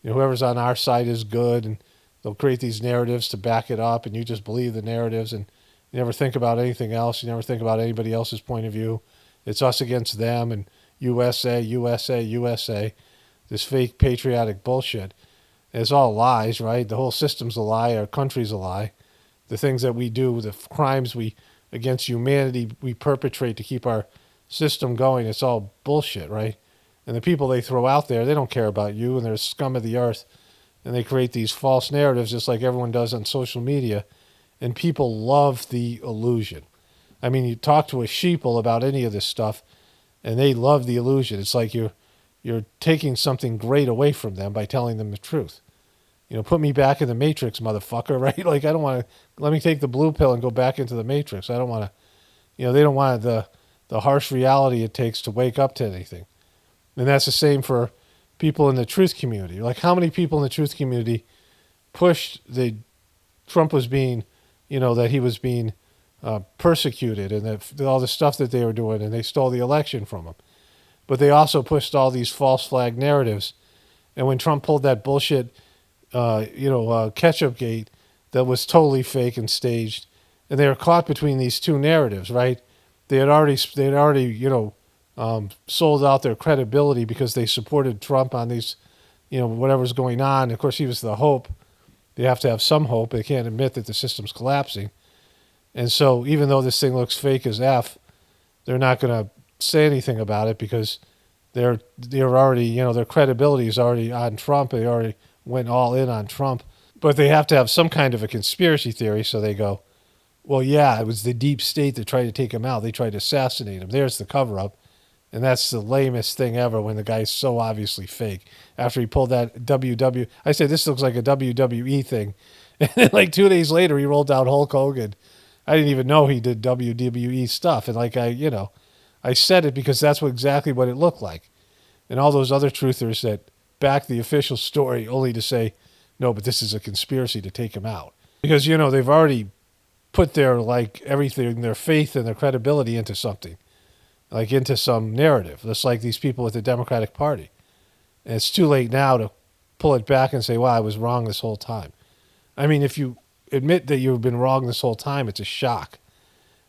A: whoever's on our side is good, and they'll create these narratives to back it up, and you just believe the narratives, and you never think about anything else. You never think about anybody else's point of view. It's us against them, and USA, USA, USA, this fake patriotic bullshit. And it's all lies, right? The whole system's a lie. Our country's a lie. The things that we do, the crimes against humanity we perpetrate to keep our system going, it's all bullshit, right? And the people they throw out there, they don't care about you, and they're scum of the earth. And they create these false narratives just like everyone does on social media. And people love the illusion. I mean, you talk to a sheeple about any of this stuff, and they love the illusion. It's like you're taking something great away from them by telling them the truth. Put me back in the Matrix, motherfucker, right? Like, I don't want to, let me take the blue pill and go back into the Matrix. I don't want to, they don't want the harsh reality it takes to wake up to anything. And that's the same for people in the truth community. Like, how many people in the truth community pushed Trump was being, that he was being persecuted, and that all the stuff that they were doing, and they stole the election from him. But they also pushed all these false flag narratives. And when Trump pulled that bullshit, ketchup gate that was totally fake and staged, and they were caught between these two narratives, right? They had already sold out their credibility because they supported Trump on these, whatever's going on. Of course, he was the hope. They have to have some hope. They can't admit that the system's collapsing. And so even though this thing looks fake as F, they're not going to say anything about it because they're already, their credibility is already on Trump. They already went all in on Trump. But they have to have some kind of a conspiracy theory, so they go, well, yeah, it was the deep state that tried to take him out. They tried to assassinate him. There's the cover-up. And that's the lamest thing ever when the guy's so obviously fake. After he pulled that I said, this looks like a WWE thing. And then like 2 days later, he rolled out Hulk Hogan. I didn't even know he did WWE stuff. And like I said it because that's exactly what it looked like. And all those other truthers that back the official story only to say, no, but this is a conspiracy to take him out. Because, they've already put their everything, their faith and their credibility into something, like into some narrative, just like these people with the Democratic Party. And it's too late now to pull it back and say, well, I was wrong this whole time. I mean, if you admit that you've been wrong this whole time, it's a shock.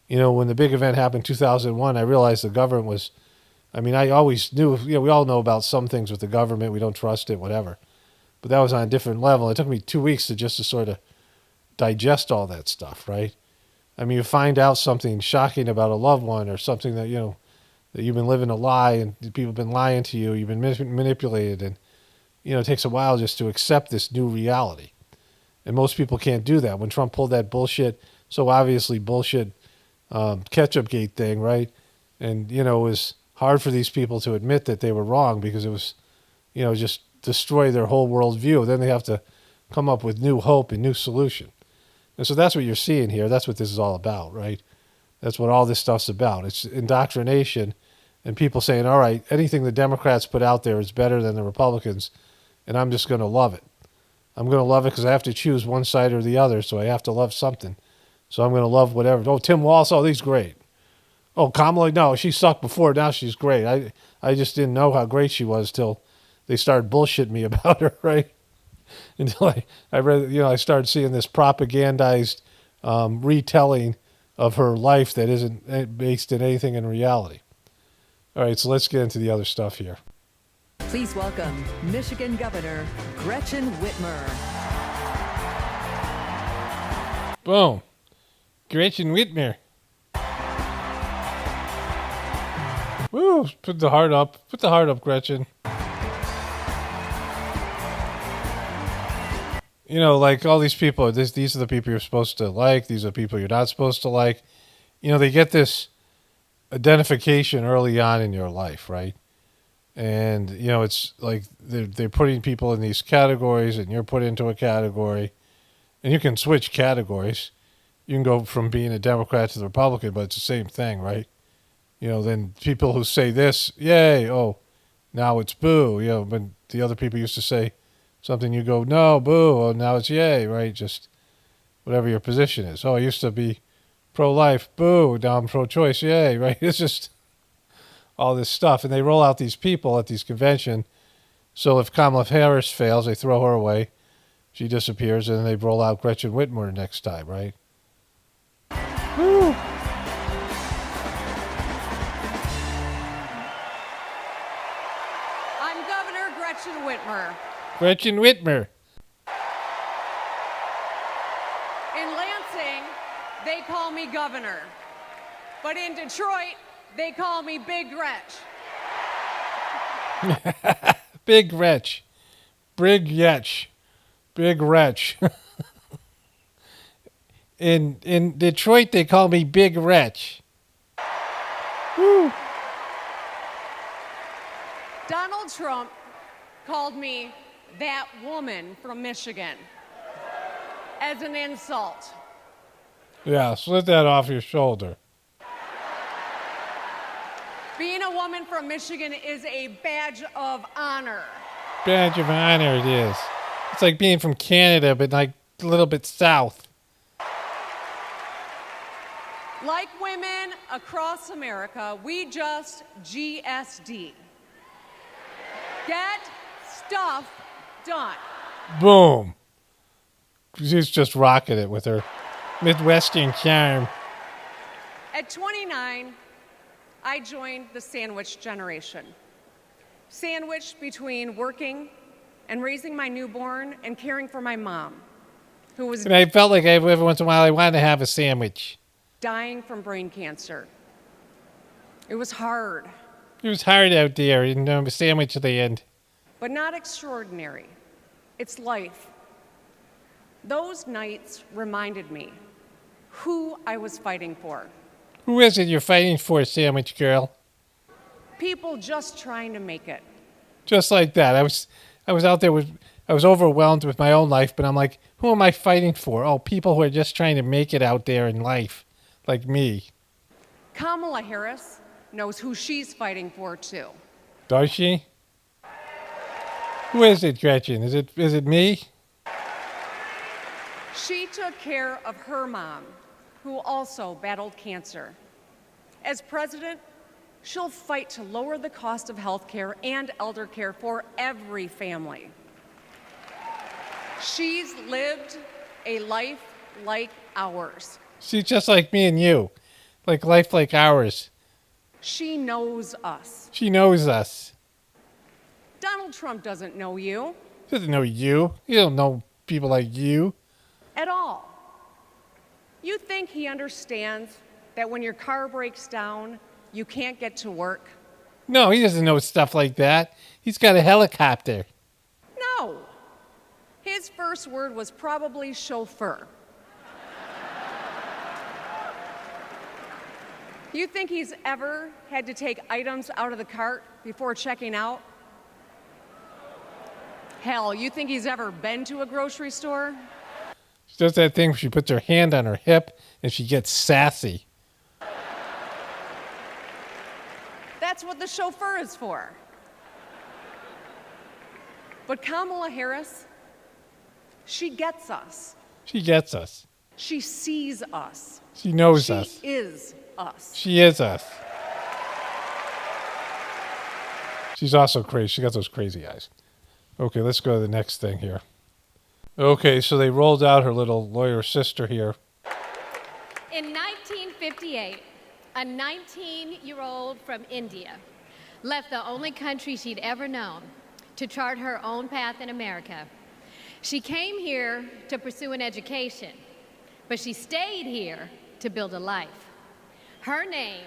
A: When the big event happened in 2001, I realized the government was, I always knew, we all know about some things with the government. We don't trust it, whatever. But that was on a different level. It took me 2 weeks to sort of digest all that stuff, right? You find out something shocking about a loved one or something that, that you've been living a lie and people have been lying to you, you've been manipulated, and, it takes a while just to accept this new reality. And most people can't do that. When Trump pulled that bullshit, so obviously bullshit ketchup gate thing, right? And, it was hard for these people to admit that they were wrong because it was, just destroy their whole worldview. Then they have to come up with new hope and new solution. And so that's what you're seeing here. That's what this is all about, right? That's what all this stuff's about. It's indoctrination and people saying, all right, anything the Democrats put out there is better than the Republicans, and I'm just going to love it. I'm going to love it because I have to choose one side or the other, so I have to love something. So I'm going to love whatever. Oh, Tim Walz, oh, he's great. Oh, Kamala, no, she sucked before. Now she's great. I just didn't know how great she was till they started bullshitting me about her, right? Until I read, I started seeing this propagandized retelling of her life that isn't based in anything in reality. All right, so let's get into the other stuff here.
N: Please welcome Michigan Governor Gretchen Whitmer.
A: Boom. Gretchen Whitmer. Woo, put the heart up. Put the heart up, Gretchen. Like all these people, these are the people you're supposed to like. These are the people you're not supposed to like. They get this identification early on in your life, right? And, it's like they're putting people in these categories and you're put into a category. And you can switch categories. You can go from being a Democrat to the Republican, but it's the same thing, right? Then people who say this, yay, oh, now it's boo. But the other people used to say something, you go, no, boo, oh, now it's yay, right? Just whatever your position is. Oh, I used to be pro-life, boo, now I'm pro-choice, yay, right? It's just all this stuff. And they roll out these people at these convention. So if Kamala Harris fails, they throw her away. She disappears, and then they roll out Gretchen Whitmer next time, right? Woo!
D: I'm Governor Gretchen Whitmer.
A: Gretchen Whitmer.
D: In Lansing, they call me Governor. But in Detroit, they call me Big Gretch.
A: Big Gretch. Big Yetch. Big Wretch. In Detroit, they call me Big Wretch. Woo.
D: Donald Trump called me that woman from Michigan as an insult.
A: Yeah, slip that off your shoulder.
D: Being a woman from Michigan is a badge of honor.
A: Badge of honor it is. It's like being from Canada, but like a little bit south.
D: Like women across America, we just GSD. Get stuff done.
A: Boom. She's just rocking it with her Midwestern charm.
D: At 29, I joined the sandwich generation. Sandwiched between working and raising my newborn and caring for my mom, who was
A: And I felt like every once in a while I wanted to have a sandwich.
D: dying from brain cancer. It was hard,
A: It was hard out there, and a sandwich at the end.
D: but not extraordinary. It's life. Those nights reminded me who I was fighting for.
A: Who is it you're fighting for, sandwich girl?
D: People just trying to make it.
A: Just like that. I was out there I was overwhelmed with my own life, but I'm like, who am I fighting for? Oh, people who are just trying to make it out there in life, like me.
D: Kamala Harris knows who she's fighting for, too.
A: Does she? Who is it, Gretchen? Is it me?
D: She took care of her mom
M: who also battled cancer. As president, she'll fight to lower the cost of health care and elder care for every family. She's lived a life like ours.
A: She's just like me and you. Like life like ours.
M: She knows us.
A: She knows us.
M: Donald Trump doesn't know you.
A: He doesn't know you. He don't know people like you.
M: At all. You think he understands that when your car breaks down, you can't get to work?
A: No, he doesn't know stuff like that. He's got a helicopter.
M: No. His first word was probably chauffeur. You think he's ever had to take items out of the cart before checking out? Hell, you think he's ever been to a grocery store?
A: She does that thing where she puts her hand on her hip and she gets sassy.
M: That's what the chauffeur is for. But Kamala Harris, she gets us.
A: She gets us.
M: She sees us.
A: She knows us.
M: She is us.
A: She is us. She's also crazy. She got those crazy eyes. Okay, let's go to the next thing here. Okay, so they rolled out her little lawyer sister here.
O: In 1958, a 19-year-old from India left the only country she'd ever known to chart her own path in America. She came here to pursue an education, but she stayed here to build a life. Her name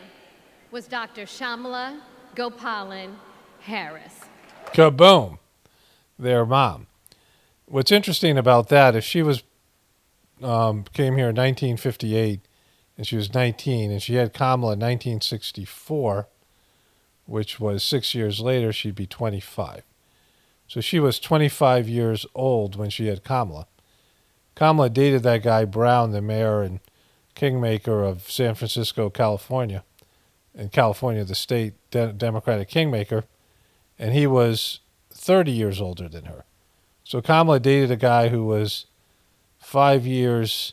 O: was Dr. Shamala Gopalan Harris.
A: Kaboom. Their mom. What's interesting about that is she was came here in 1958 and she was 19, and she had Kamala in 1964, which was 6 years later she'd be 25. So she was 25 years old when she had Kamala. Kamala dated that guy Brown, the mayor and kingmaker of San Francisco, California, and California, the state Democratic kingmaker, and he was 30 years older than her. So Kamala dated a guy who was 5 years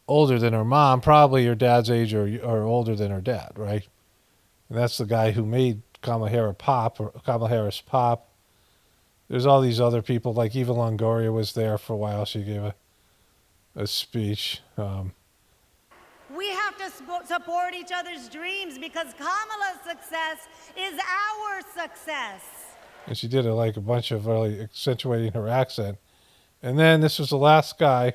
A: older than her mom, probably her dad's age or older than her dad, right? And that's the guy who made Kamala Harris pop. There's all these other people, like Eva Longoria was there for a while. She gave a speech.
P: We have to support each other's dreams because Kamala's success is our success.
A: And she did it like a bunch of really accentuating her accent. And then this was the last guy.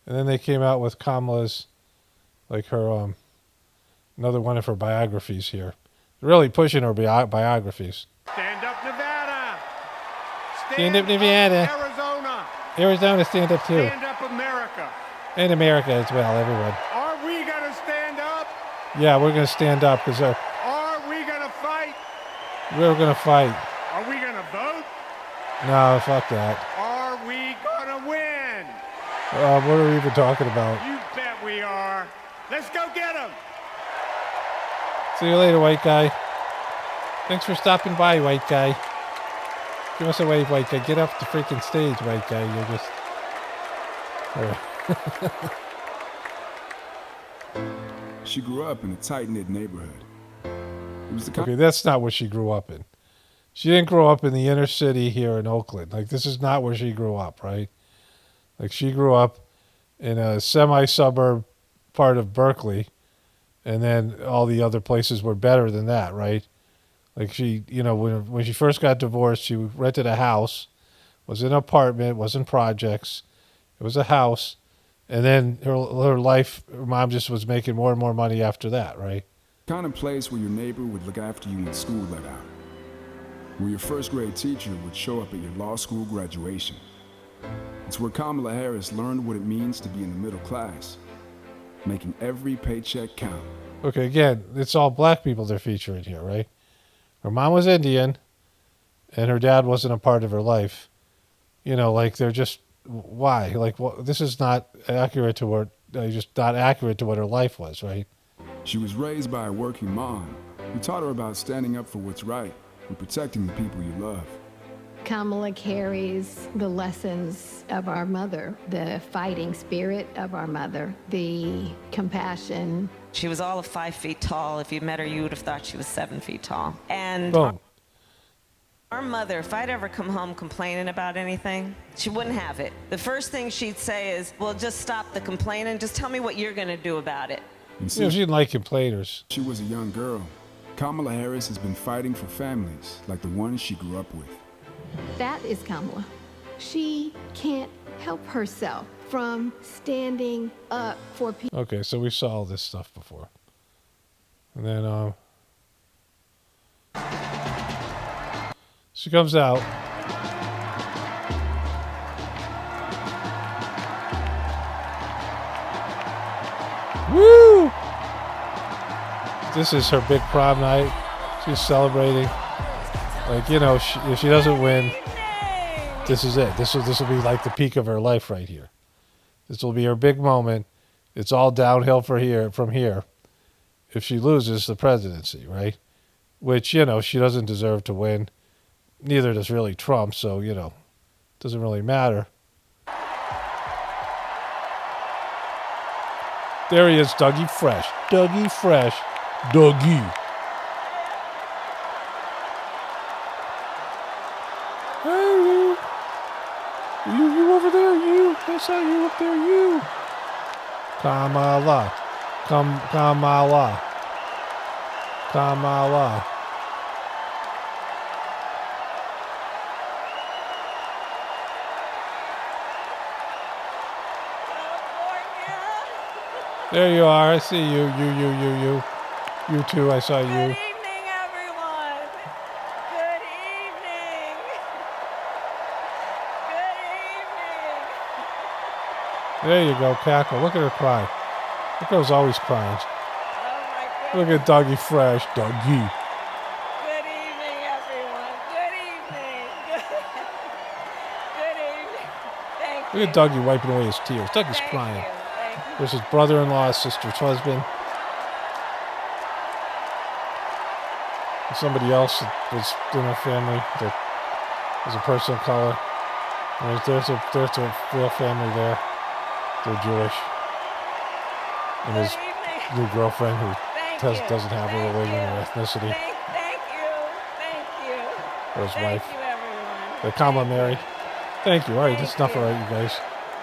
A: And then they came out with Kamala's, like her, another one of her biographies here. Really pushing her biographies.
L: Stand up, Nevada.
A: Stand up, Nevada.
L: Arizona.
A: Arizona, stand up too.
L: Stand up, America.
A: And America as well, everyone.
L: Are we going to stand up?
A: Yeah, we're going to stand up because
L: Are we going to fight?
A: we're going to fight.
L: Are we going to vote?
A: No, fuck that.
L: Are we going to win?
A: What are we even talking about?
L: You bet we are. Let's go get them.
A: See you later, white guy. Thanks for stopping by, white guy. Give us a wave, white guy. Get off the freaking stage, white guy. You're just... All right.
Q: She grew up in a tight-knit neighborhood. It was the
A: Okay, that's not what she grew up in. She didn't grow up in the inner city here in Oakland. Like, this is not where she grew up, right? Like, she grew up in a semi-suburb part of Berkeley, and then all the other places were better than that, right? Like, she, you know, when she first got divorced, she rented a house, was in an apartment, wasn't projects. It was a house. And then her mom just was making more and more money after that, right?
Q: kind of place where your neighbor would look after you when school let out. Where your first grade teacher would show up at your law school graduation. It's where Kamala Harris learned what it means to be in the middle class, making every paycheck count.
A: Okay, again, it's all black people they're featuring here, right? Her mom was Indian, and her dad wasn't a part of her life. You know, like, they're just, why? Like, well, this is not accurate to what, just not accurate to what her life was, right?
Q: She was raised by a working mom who taught her about standing up for what's right and protecting the people you love.
B: Kamala carries the lessons of our mother, the fighting spirit of our mother, the compassion.
I: She was all of 5 feet tall. If you met her, you would have thought she was 7 feet tall. And
A: Boom.
I: our mother, if I'd ever come home complaining about anything, she wouldn't have it. The first thing she'd say is, well, just stop the complaining. Just tell me what you're going to do about it.
A: She didn't like complainers.
Q: She was a young girl. Kamala Harris has been fighting for families like the ones she grew up with.
B: That is Kamala. She can't help herself from standing up for people.
A: Okay, so we saw all this stuff before. And then, she comes out. Woo! This is her big prom night. She's celebrating. Like, you know, if she doesn't win, this is it. This will be like the peak of her life right here. This will be her big moment. It's all downhill from here. If she loses the presidency, right? Which, you know, she doesn't deserve to win. Neither does really Trump, so, you know, it doesn't really matter. There he is, Dougie Fresh. Dougie Fresh. Dougie. Hey, you over there, you. I saw you up there, you. Kamala. Kamala. Kamala. There you are. I see you. You. You too. I saw you.
C: Good evening, everyone. Good evening. Good evening.
A: There you go, Cackle. Look at her cry. Look at her's always crying.
C: Oh,
A: Look at Dougie Fresh. Dougie.
C: Good evening, everyone. Good evening. Good evening. Thank you.
A: Look at Dougie wiping away his tears. Dougie's crying. There's his brother-in-law, sister's husband. And somebody else that was in her family that was a person of color. And there's a real family there. They're Jewish. And his new girlfriend who doesn't have a religion or ethnicity.
C: Thank you.
A: Or his wife.
C: Thank you, everyone.
A: The Kamala Mary. Thank you. All right, that's enough alright, you guys.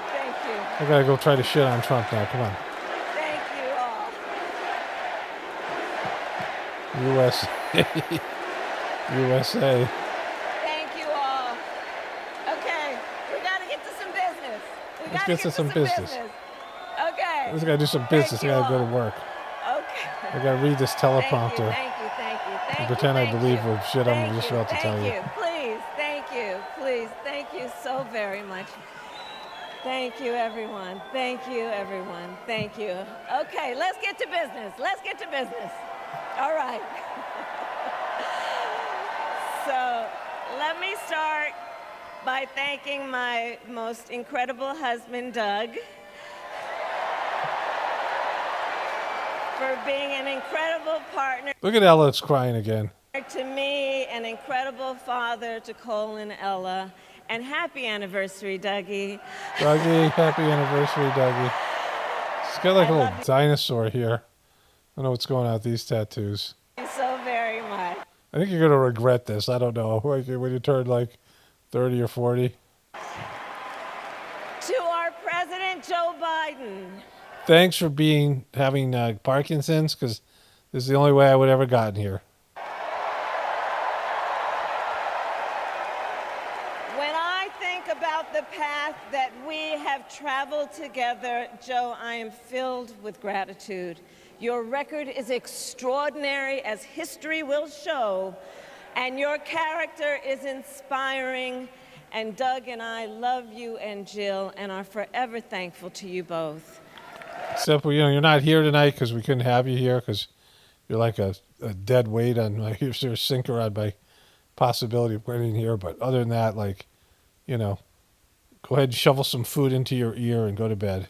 C: Thank you.
A: I gotta go try to shit on Trump now. Come on.
C: Thank you all.
A: USA. USA.
C: Thank you all. Okay, we gotta get to some business.
A: Let's get to some business.
C: Okay.
A: Let's gotta do some business. I gotta go to work.
C: Okay.
A: I gotta read this teleprompter.
C: Thank you.
A: And pretend I believe what shit I'm just about to tell you.
C: Please, thank you so very much. Thank you, everyone. Thank you. Okay, let's get to business. All right. So, let me start by thanking my most incredible husband, Doug, for being an incredible partner.
A: Look at Ella, it's crying again.
C: To me, an incredible father to Cole and Ella. And happy anniversary, Dougie.
A: Dougie, happy anniversary, Dougie. She's got like a little dinosaur here. I don't know what's going on with these tattoos.
C: Thank you so very much.
A: I think you're going to regret this. I don't know. When you turn like 30 or 40.
C: To our President Joe Biden.
A: Thanks for having Parkinson's, because this is the only way I would have ever gotten here.
C: When I think about the path that we have traveled together, Joe, I am filled with gratitude. Your record is extraordinary, as history will show, and your character is inspiring. And Doug and I love you and Jill and are forever thankful to you both.
A: Except, you're not here tonight because we couldn't have you here because you're like a dead weight on you're a sinker on my possibility of getting here. But other than that, go ahead and shovel some food into your ear and go to bed.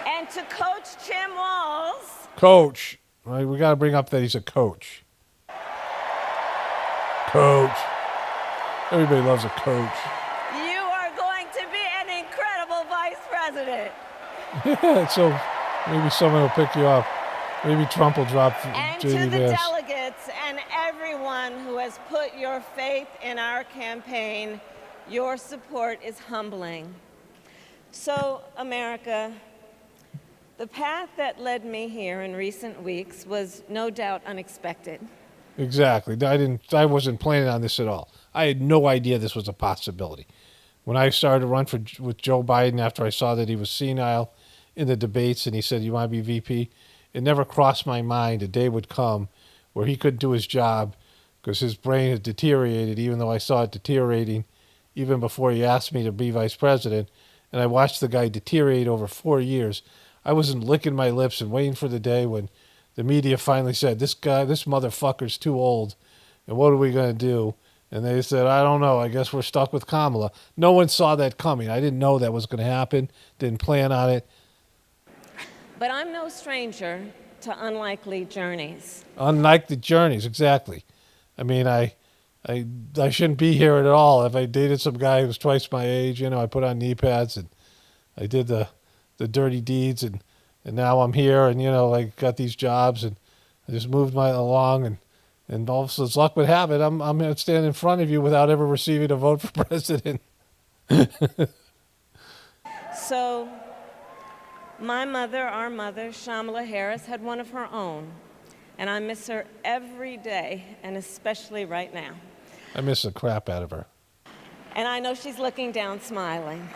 C: And to Coach Tim Walls.
A: Coach, right? We got to bring up that he's a coach. Coach. Everybody loves a coach.
C: You are going to be an incredible vice president.
A: Yeah, so maybe someone will pick you up. Maybe Trump will drop
C: And to
A: JD
C: the
A: Vance.
C: delegates and everyone who has put your faith in our campaign, your support is humbling. So, America, the path that led me here in recent weeks was no doubt unexpected.
A: Exactly. I wasn't planning on this at all. I had no idea this was a possibility. When I started to run with Joe Biden after I saw that he was senile in the debates and he said, "You want to be VP?" It never crossed my mind a day would come where he couldn't do his job because his brain had deteriorated, even though I saw it deteriorating even before he asked me to be vice president. And I watched the guy deteriorate over 4 years. I wasn't licking my lips and waiting for the day when the media finally said, this motherfucker's too old, and what are we going to do? And they said, I don't know, I guess we're stuck with Kamala. No one saw that coming. I didn't know that was going to happen, didn't plan on it.
C: But I'm no stranger to unlikely journeys.
A: Unlikely journeys, exactly. I mean, I shouldn't be here at all. If I dated some guy who was twice my age, I put on Kneepads and I did the dirty deeds and now I'm here and, I got these jobs and I just moved along and also as luck would have it, I'm going to stand in front of you without ever receiving a vote for president.
C: So, our mother, Kamala Harris, had one of her own. And I miss her every day, and especially right now.
A: I miss the crap out of her.
C: And I know she's looking down, smiling.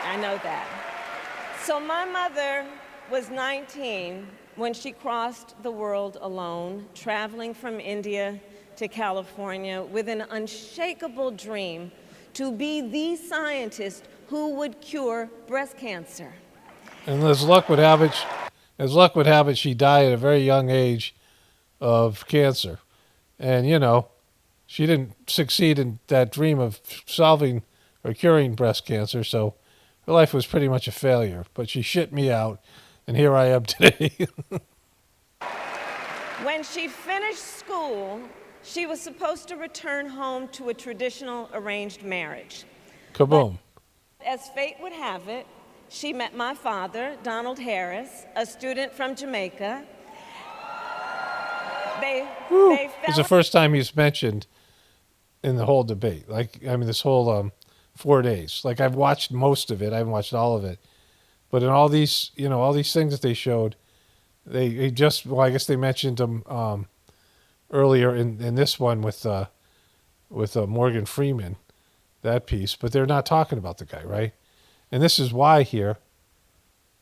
C: I know that. So my mother was 19 when she crossed the world alone, traveling from India to California with an unshakable dream to be the scientist who would cure breast cancer.
A: And as luck would have it, she died at a very young age of cancer. And, she didn't succeed in that dream of solving or curing breast cancer, so her life was pretty much a failure. But she shit me out, and here I am today.
C: When she finished school, she was supposed to return home to a traditional arranged marriage.
A: Kaboom.
C: But as fate would have it, she met my father, Donald Harris, a student from Jamaica. They
A: It
C: fell.
A: was the first time he's mentioned in the whole debate. This whole 4 days. I've watched most of it. I haven't watched all of it. But in all these, all these things that they showed, I guess they mentioned them earlier in this one with Morgan Freeman, that piece. But they're not talking about the guy, right? And this is why here.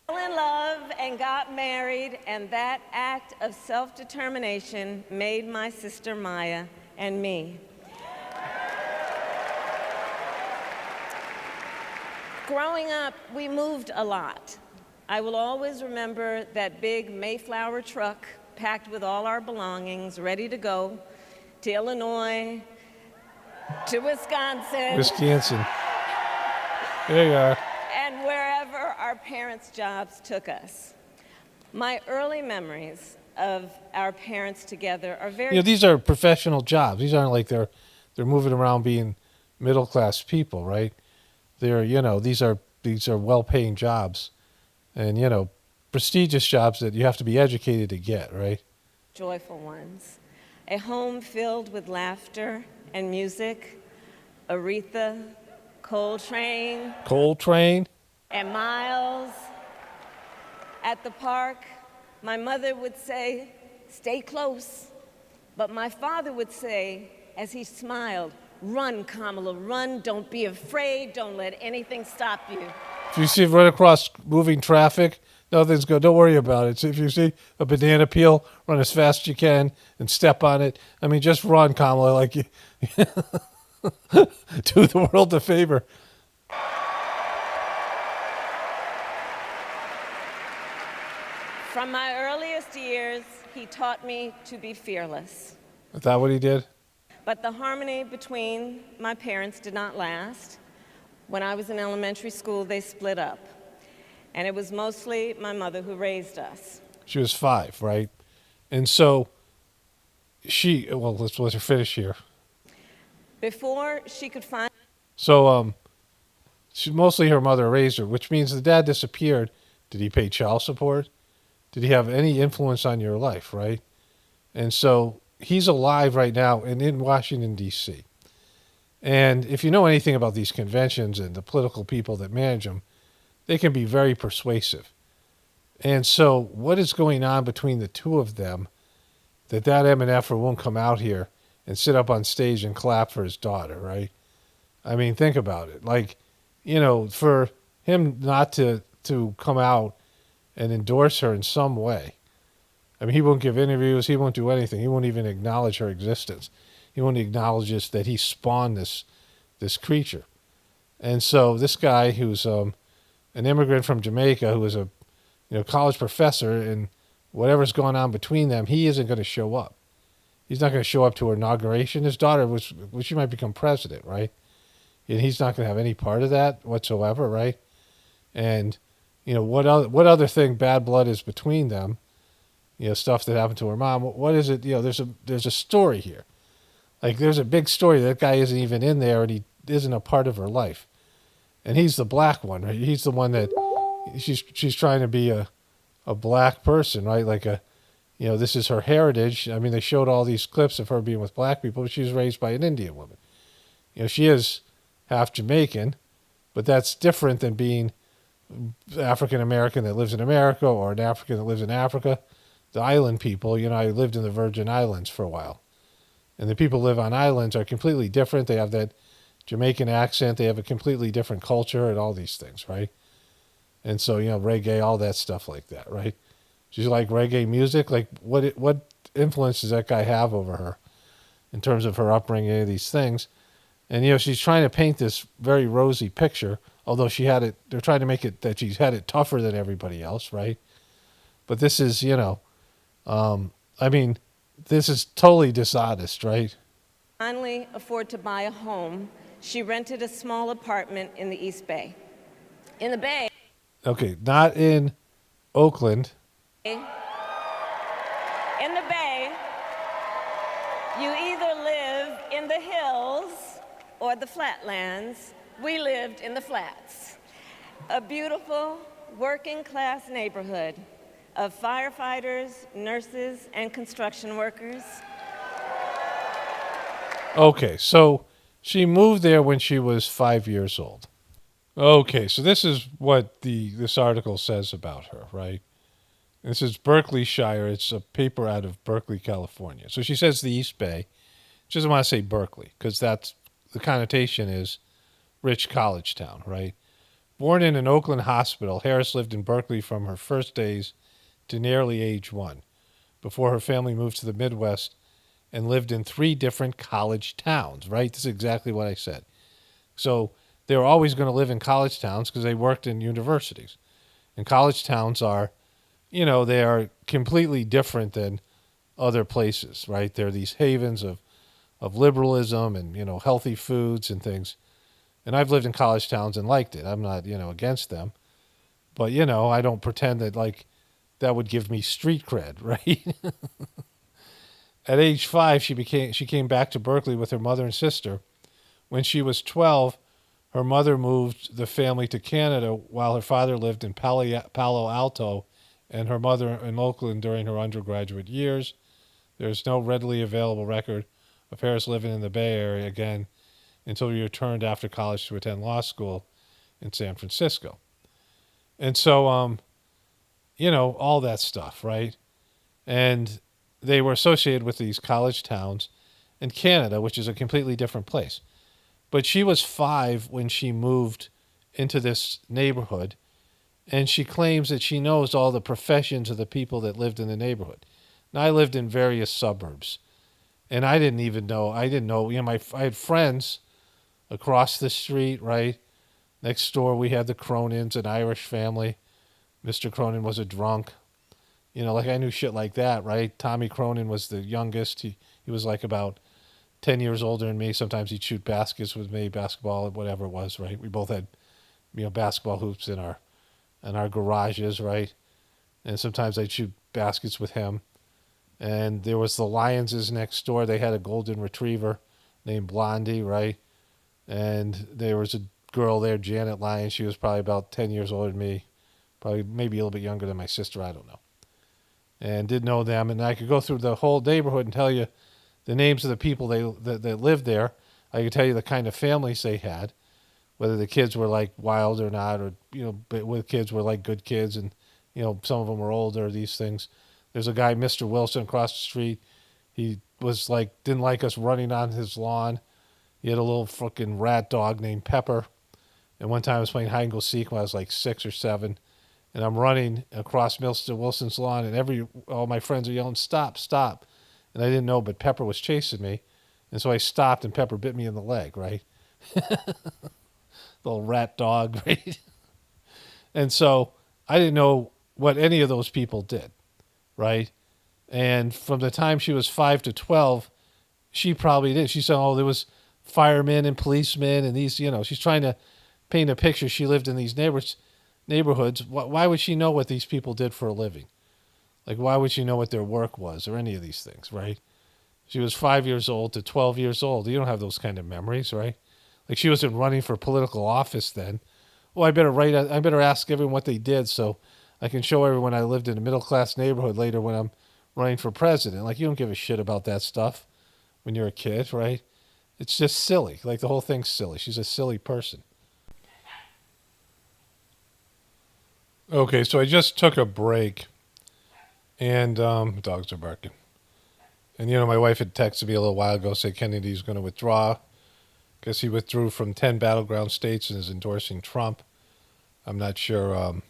C: Fell in love and got married, and that act of self-determination made my sister Maya and me. Growing up, we moved a lot. I will always remember that big Mayflower truck packed with all our belongings, ready to go to Illinois, to Wisconsin.
A: There you are.
C: And wherever our parents' jobs took us. My early memories of our parents together are very...
A: These are professional jobs. These aren't like they're moving around being middle-class people, right? They're, these are well-paying jobs and, prestigious jobs that you have to be educated to get, right?
C: Joyful ones. A home filled with laughter and music. Aretha, Coltrane, and Miles. At the park, my mother would say, "Stay close." But my father would say, as he smiled, "Run, Kamala, run. Don't be afraid. Don't let anything stop you."
A: If you see run across moving traffic, nothing's good. Don't worry about it. So if you see a banana peel, run as fast as you can and step on it. Just run, Kamala, like you do the world a favor.
C: From my earliest years, he taught me to be fearless.
A: Is that what he did?
C: But the harmony between my parents did not last. When I was in elementary school, they split up. And it was mostly my mother who raised us.
A: She was 5, right? And so let's let her finish here.
C: Before she could find...
A: So, mostly her mother raised her, which means the dad disappeared. Did he pay child support? Did he have any influence on your life, right? And so he's alive right now and in Washington, D.C. And if you know anything about these conventions and the political people that manage them, they can be very persuasive. And so what is going on between the two of them that MNFer won't come out here and sit up on stage and clap for his daughter, right? I mean, think about it. Like, for him not to come out and endorse her in some way. I mean, he won't give interviews. He won't do anything. He won't even acknowledge her existence. He won't acknowledge that he spawned this creature. And so this guy who's an immigrant from Jamaica who was a college professor, and whatever's going on between them, he isn't going to show up. He's not going to show up to her inauguration. His daughter she might become president, right? And he's not going to have any part of that whatsoever, right? And what other thing bad blood is between them? Stuff that happened to her mom. What is it? There's a story here. Like, there's a big story. That guy isn't even in there, and he isn't a part of her life. And he's the black one, right? He's the one that she's trying to be a black person, right? Like this is her heritage. I mean, they showed all these clips of her being with black people, but she was raised by an Indian woman. She is half Jamaican, but that's different than being African American that lives in America or an African that lives in Africa. The island people, I lived in the Virgin Islands for a while. And the people who live on islands are completely different. They have that Jamaican accent. They have a completely different culture and all these things, right? And so, reggae, all that stuff like that, right? She's like reggae music. Like, what influence does that guy have over her in terms of her upbringing, any of these things? And, she's trying to paint this very rosy picture, although they're trying to make it that she's had it tougher than everybody else, right? But this is, this is totally dishonest, right?
C: Finally afford to buy a home, she rented a small apartment in the East Bay. In the Bay.
A: Okay, not in Oakland.
C: In the Bay, you either live in the hills or the flatlands. We lived in the flats. A beautiful working-class neighborhood of firefighters, nurses, and construction workers.
A: Okay, so she moved there when she was 5 years old. Okay, so this is what this article says about her, right? This is Berkeley Shire. It's a paper out of Berkeley, California. So she says the East Bay. She doesn't want to say Berkeley because that's the connotation is rich college town, right? Born in an Oakland hospital, Harris lived in Berkeley from her first days to nearly age 1, before her family moved to the Midwest and lived in 3 different college towns, right? This is exactly what I said. So they were always going to live in college towns because they worked in universities. And college towns are, they are completely different than other places, right? They're these havens of liberalism and, healthy foods and things. And I've lived in college towns and liked it. I'm not, against them. But, I don't pretend that, that would give me street cred, right? At age 5, she came back to Berkeley with her mother and sister. When she was 12, her mother moved the family to Canada while her father lived in Palo Alto and her mother in Oakland during her undergraduate years. There's no readily available record of Harris living in the Bay Area again until he returned after college to attend law school in San Francisco. And so, all that stuff, right? And they were associated with these college towns in Canada, which is a completely different place. But she was 5 when she moved into this neighborhood, and she claims that she knows all the professions of the people that lived in the neighborhood. Now, I lived in various suburbs, and I didn't know, I had friends across the street, right? Next door, we had the Cronins, an Irish family. Mr. Cronin was a drunk. I knew shit like that, right? Tommy Cronin was the youngest. He was about 10 years older than me. Sometimes he'd shoot baskets with me, basketball, whatever it was, right? We both had, basketball hoops in our in our garages, right? And sometimes I'd shoot baskets with him. And there was the Lyonses next door. They had a golden retriever named Blondie, right? And there was a girl there, Janet Lyon. She was probably about 10 years older than me. Probably maybe a little bit younger than my sister. I don't know. And did know them. And I could go through the whole neighborhood and tell you the names of the people that lived there. I could tell you the kind of families they had, whether the kids were like wild or not, or, but with kids were like good kids, and, some of them were older, these things. There's a guy, Mr. Wilson, across the street. He was like, didn't like us running on his lawn. He had a little fucking rat dog named Pepper. And one time I was playing hide and go seek when I was like 6 or 7. And I'm running across Mr. Wilson's lawn, and all my friends are yelling, "Stop, stop." And I didn't know, but Pepper was chasing me. And so I stopped, and Pepper bit me in the leg, right? Little rat dog, right? And so I didn't know what any of those people did, right? And from the time she was 5 to 12, she probably did. She said, oh, there was firemen and policemen and these, she's trying to paint a picture. She lived in these neighborhoods. Why would she know what these people did for a living? Like, why would she know what their work was or any of these things, right? She was 5 years old to 12 years old. You don't have those kind of memories, right? Like, she wasn't running for political office then. Well, I better ask everyone what they did so I can show everyone I lived in a middle-class neighborhood later when I'm running for president. Like, you don't give a shit about that stuff when you're a kid, right? It's just silly. Like, the whole thing's silly. She's a silly person. Okay, so I just took a break, and dogs are barking. And, my wife had texted me a little while ago saying Kennedy's going to withdraw. Guess he withdrew from 10 battleground states and is endorsing Trump. I'm not sure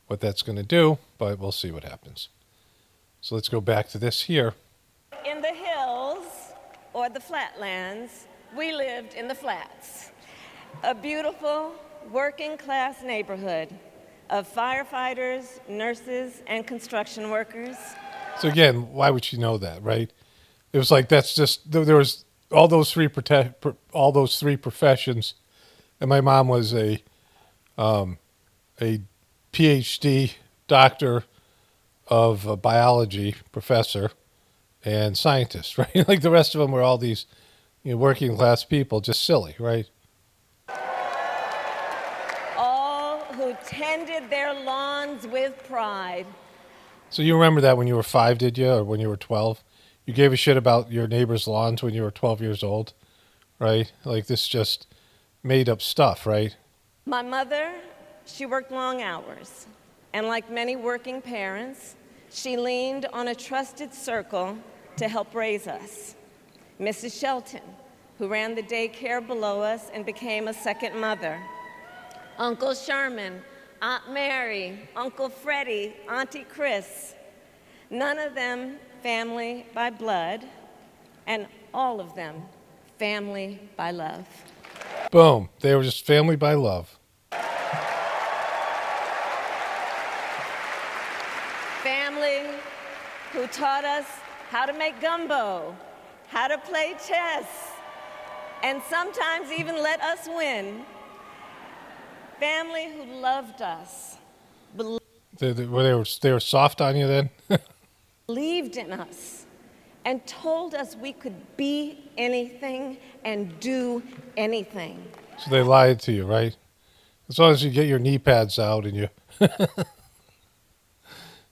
A: what that's going to do, but we'll see what happens. So let's go back to this here.
C: In the hills or the flatlands, we lived in the flats. A beautiful working-class neighborhood of firefighters, nurses, and construction workers.
A: So again, why would she know that, right? It was like, that's just, there was all those three professions, and my mom was a PhD doctor of biology professor and scientist, right? Like the rest of them were all these working class people, just silly, right?
C: All who tended their lawns with pride.
A: So you remember that when you were 5, did you? Or when you were 12? You gave a shit about your neighbor's lawns when you were 12 years old, right? Like, this just made up stuff, right?
C: My mother, she worked long hours. And like many working parents, she leaned on a trusted circle to help raise us. Mrs. Shelton, who ran the daycare below us and became a second mother. Uncle Sherman, Aunt Mary, Uncle Freddie, Auntie Chris. None of them family by blood, and all of them family by love.
A: Boom. They were just family by love.
C: Family who taught us how to make gumbo, how to play chess, and sometimes even let us win. Family who loved us.
A: They were soft on you then?
C: Believed in us and told us we could be anything and do anything.
A: So they lied to you, right? As long as you get your Kneepads out and you...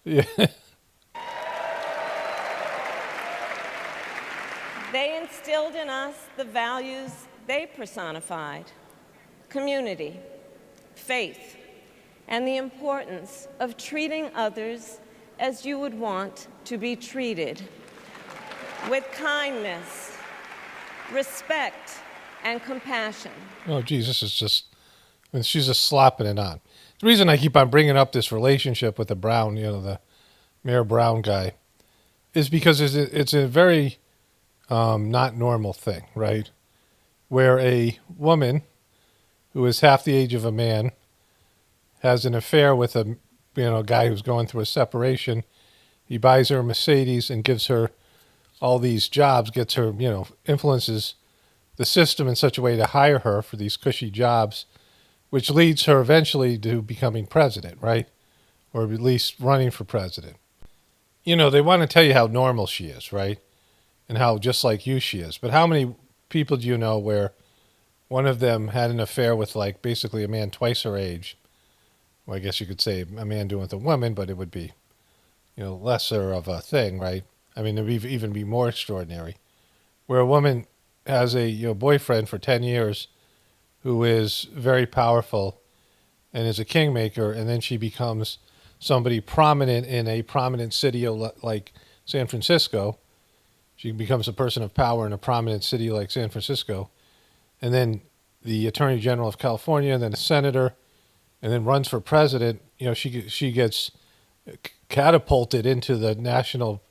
A: yeah.
C: They instilled in us the values they personified: community, faith, and the importance of treating others as you would want to be treated, with kindness, respect, and compassion.
A: Oh, geez, this is just... she's just slopping it on. The reason I keep on bringing up this relationship with the Brown, the Mayor Brown guy, is because it's a very not normal thing, right? Where a woman who is half the age of a man has an affair with a guy who's going through a separation. He buys her a Mercedes and gives her all these jobs, gets her, influences the system in such a way to hire her for these cushy jobs which leads her eventually to becoming president, right? Or at least running for president. You know, they want to tell you how normal she is, right? And how just like you she is. But how many people do you know where one of them had an affair with like basically a man twice her age? Well, I guess you could say a man doing with a woman, but it would be, you know, lesser of a thing, right? I mean, it would even be more extraordinary. Where a woman has a boyfriend for 10 years who is very powerful and is a kingmaker, and then she becomes somebody prominent in a prominent city like San Francisco. She becomes a person of power in a prominent city like San Francisco, and then the Attorney General of California, and then a senator, and then runs for president. You know, she gets catapulted into the national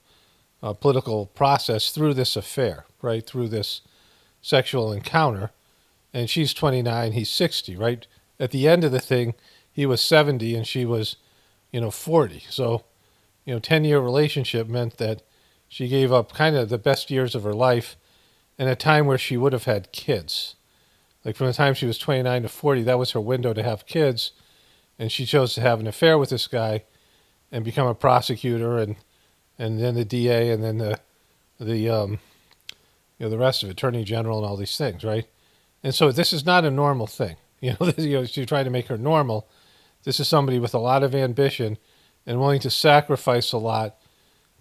A: political process through this affair, right? Through this sexual encounter. And she's 29, he's 60, right? At the end of the thing, he was 70 and she was, 40. So, 10-year relationship meant that she gave up kind of the best years of her life in a time where she would have had kids. Like from the time she was 29 to 40, that was her window to have kids. And she chose to have an affair with this guy and become a prosecutor and then the DA and then the rest of it, Attorney General and all these things, right? And so this is not a normal thing. She's trying to make her normal. This is somebody with a lot of ambition and willing to sacrifice a lot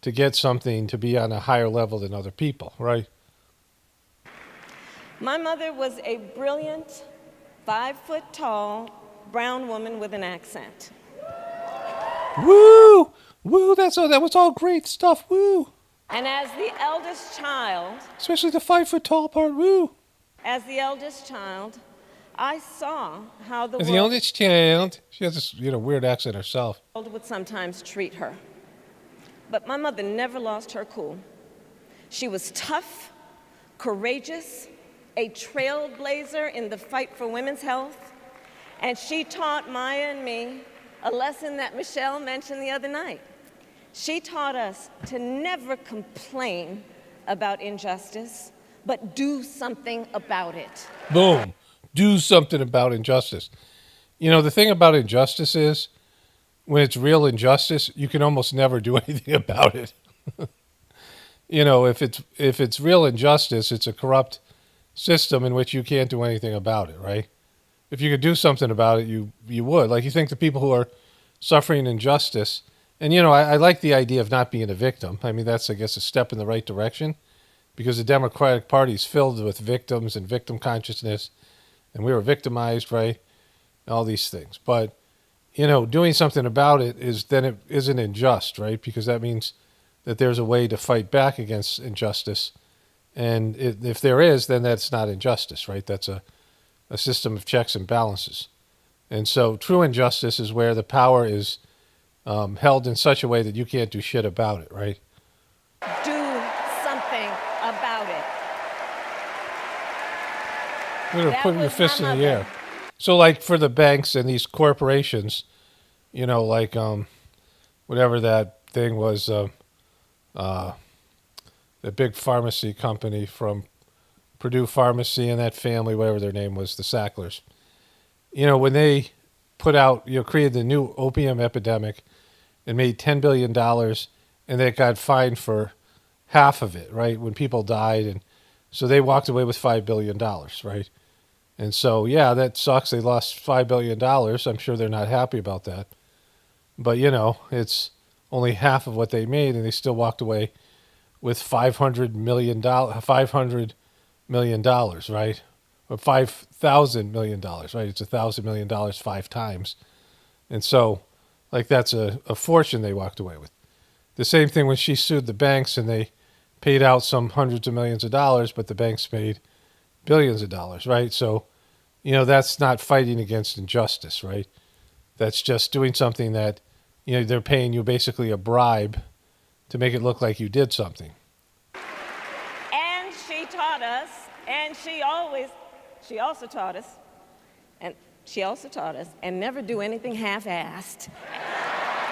A: to get something to be on a higher level than other people, right?
C: My mother was a brilliant, 5-foot-tall, brown woman with an accent.
A: Woo! Woo! That was all great stuff. Woo!
C: And as the eldest child,
A: especially the 5-foot-tall part. Woo!
C: As the eldest child, I saw how the
A: eldest child, she has this weird accent herself.
C: World would sometimes treat her. But my mother never lost her cool. She was tough, courageous, a trailblazer in the fight for women's health, and she taught Maya and me a lesson that Michelle mentioned the other night. She taught us to never complain about injustice, but do something about it.
A: Boom. Do something about injustice. The thing about injustice is when it's real injustice, you can almost never do anything about it. If it's real injustice, it's a corrupt system in which you can't do anything about it, right? If you could do something about it, you would. Like, you think the people who are suffering injustice, and I like the idea of not being a victim. I mean, that's, I guess, a step in the right direction, because the Democratic Party is filled with victims and victim consciousness, and we were victimized, right? All these things. But, doing something about it isn't unjust, right? Because that means that there's a way to fight back against injustice. And if there is, then that's not injustice, right? That's a system of checks and balances. And so true injustice is where the power is held in such a way that you can't do shit about it, right?
C: Do something about it.
A: You're putting your fist in the air. So, like, for the banks and these corporations, whatever that thing was, the big pharmacy company from Purdue Pharmacy and that family, whatever their name was, the Sacklers. When they put out, created the new opium epidemic and made $10 billion, and they got fined for half of it, right? When people died. And so they walked away with $5 billion, right? And so, yeah, that sucks. They lost $5 billion. I'm sure they're not happy about that. But, it's only half of what they made, and they still walked away with $500 million, right? Or $5,000 million, right? It's $1,000 million 5 times. And so, like, that's a fortune they walked away with. The same thing when she sued the banks and they paid out some hundreds of millions of dollars, but the banks paid billions of dollars, right? So, that's not fighting against injustice, right? That's just doing something that, they're paying you basically a bribe to make it look like you did something.
C: And she taught us, and she also taught us, and never do anything half-assed.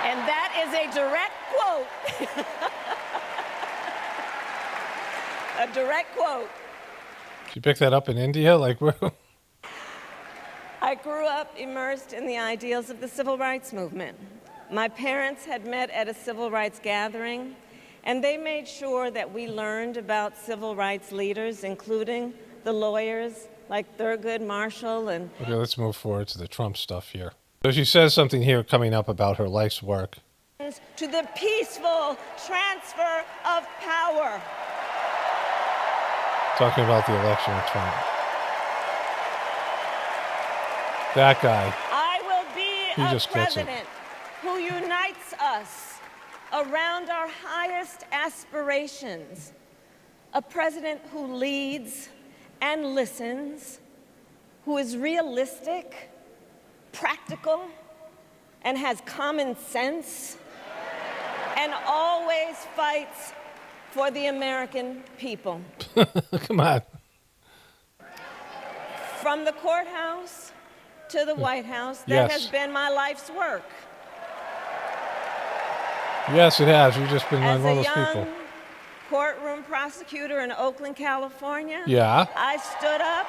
C: And that is a direct quote. A direct quote.
A: Did you pick that up in India? Like, where?
C: I I grew up immersed in the ideals of the civil rights movement. My parents had met at a civil rights gathering, and they made sure that we learned about civil rights leaders, including the lawyers like Thurgood Marshall and...
A: Okay, let's move forward to the Trump stuff here. So she says something here coming up about her life's work.
C: ...to the peaceful transfer of power.
A: Talking about the election of Trump. That guy.
C: I will be
A: He
C: a
A: just gets it.
C: president who unites us around our highest aspirations. A president who leads and listens, who is realistic, practical, and has common sense, and always fights for the American people.
A: Come on.
C: From the courthouse to the White House, that
A: Yes.
C: has been my life's work.
A: Yes, it has. You've just been
C: As
A: one of
C: a
A: those
C: young
A: people.
C: courtroom prosecutor in Oakland, California,
A: Yeah.
C: I stood up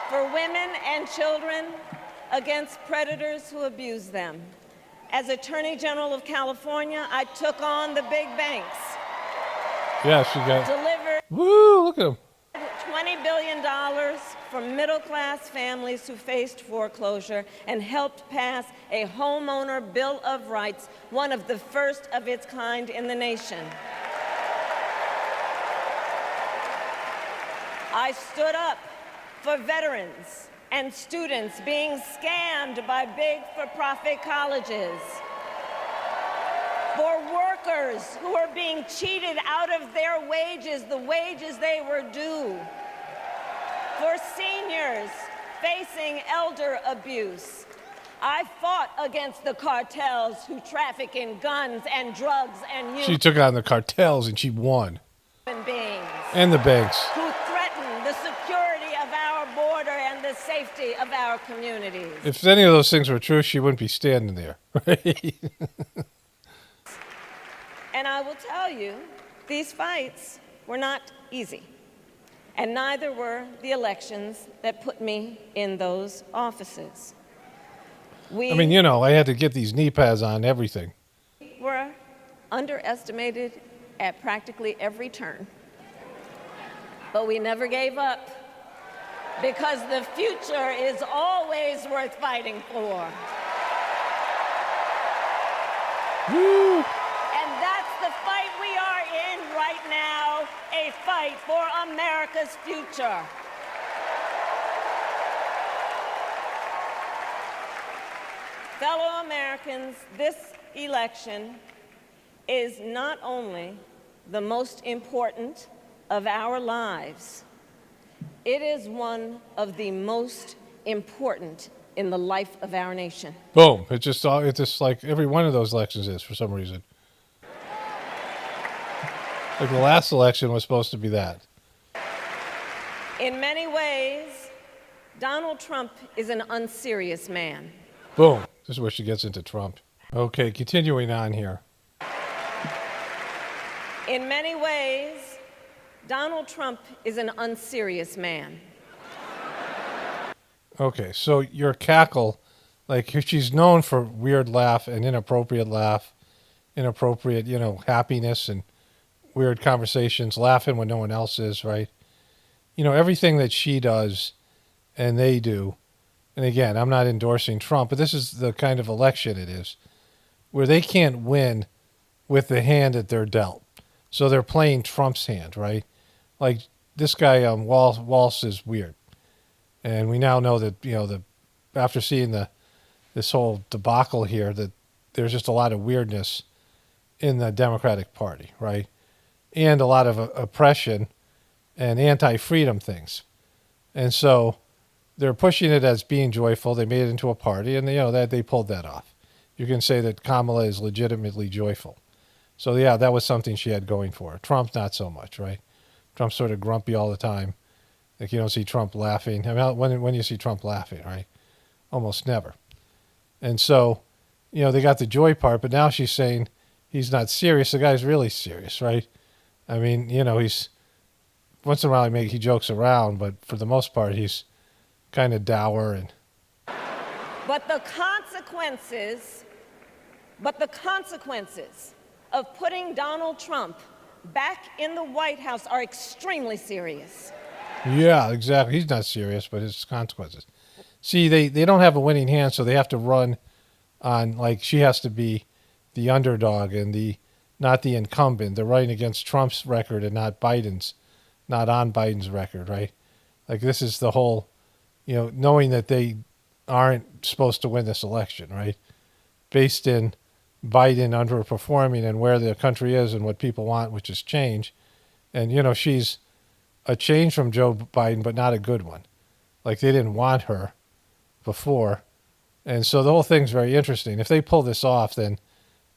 C: for women and children against predators who abuse them. As Attorney General of California, I took on the big banks.
A: Yeah, she got...
C: Delivered
A: Woo, look at him.
C: $20 billion for middle-class families who faced foreclosure and helped pass a homeowner bill of rights, one of the first of its kind in the nation. I stood up for veterans and students being scammed by big for-profit colleges, for workers who are being cheated out of their wages, the wages they were due, for seniors facing elder abuse. I fought against the cartels who traffic in guns and drugs and
A: She took on the cartels and she won.
C: human beings.
A: And the banks.
C: Who threaten the security of our border and the safety of our communities.
A: If any of those things were true, she wouldn't be standing there, right?
C: And I will tell you, these fights were not easy. And neither were the elections that put me in those offices.
A: I mean, you know, I had to get these Kneepads on everything.
C: Were underestimated at practically every turn. But we never gave up, because the future is always worth fighting for.
A: Woo!
C: And that's the fight we are in right now, a fight for America's future. Fellow Americans, this election is not only the most important of our lives, it is one of the most important in the life of our nation.
A: Boom. It's just like every one of those elections is for some reason. Like the last election was supposed to be that.
C: In many ways, Donald Trump is an unserious man.
A: Boom. This is where she gets into Trump. Okay, continuing on here.
C: In many ways, Donald Trump is an unserious man.
A: Okay, so your cackle, like she's known for weird laugh and inappropriate, you know, happiness and weird conversations, laughing when no one else is, right? You know, everything that she does and they do, and again, I'm not endorsing Trump, but this is the kind of election it is, where they can't win with the hand that they're dealt. So they're playing Trump's hand, right? Like this guy, Walsh is weird. And we now know that, you know, after seeing this whole debacle here, that there's just a lot of weirdness in the Democratic Party, right? And a lot of oppression and anti-freedom things. And so they're pushing it as being joyful. They made it into a party, and that they pulled that off. You can say that Kamala is legitimately joyful. So yeah, that was something she had going for her. Trump, not so much, right? Trump's sort of grumpy all the time. Like you don't see Trump laughing. I mean, when you see Trump laughing, right? Almost never. And so, they got the joy part, but now she's saying he's not serious. The guy's really serious, right? I mean, he's once in a while he jokes around, but for the most part he's kind of dour and
C: But the consequences of putting Donald Trump back in the White House are extremely serious.
A: Yeah, exactly. He's not serious, but his consequences. See, they don't have a winning hand, so they have to run on, like, she has to be the underdog and not the incumbent. They're running against Trump's record and not on Biden's record, right? Like, this is the whole, knowing that they aren't supposed to win this election, right? Based in Biden underperforming and where the country is and what people want, which is change. And, she's a change from Joe Biden, but not a good one. Like, they didn't want her before. And so the whole thing's very interesting. If they pull this off, then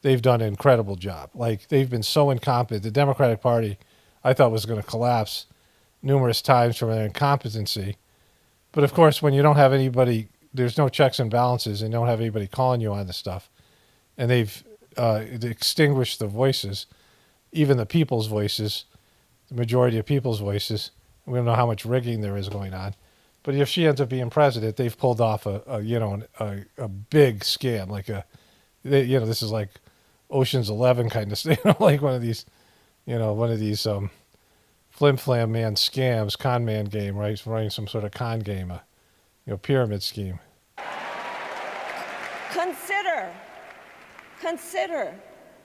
A: they've done an incredible job. Like, they've been so incompetent. The Democratic Party, I thought, was going to collapse numerous times from their incompetency. But of course, when you don't have anybody, there's no checks and balances, and you don't have anybody calling you on this stuff. And they've extinguished the voices, even the people's voices, the majority of people's voices. We don't know how much rigging there is going on. But if she ends up being president, they've pulled off a big scam, like this is like Ocean's 11 kind of thing, like one of these flim flam man scams, con man game, right? He's running some sort of con game, pyramid scheme.
C: Consider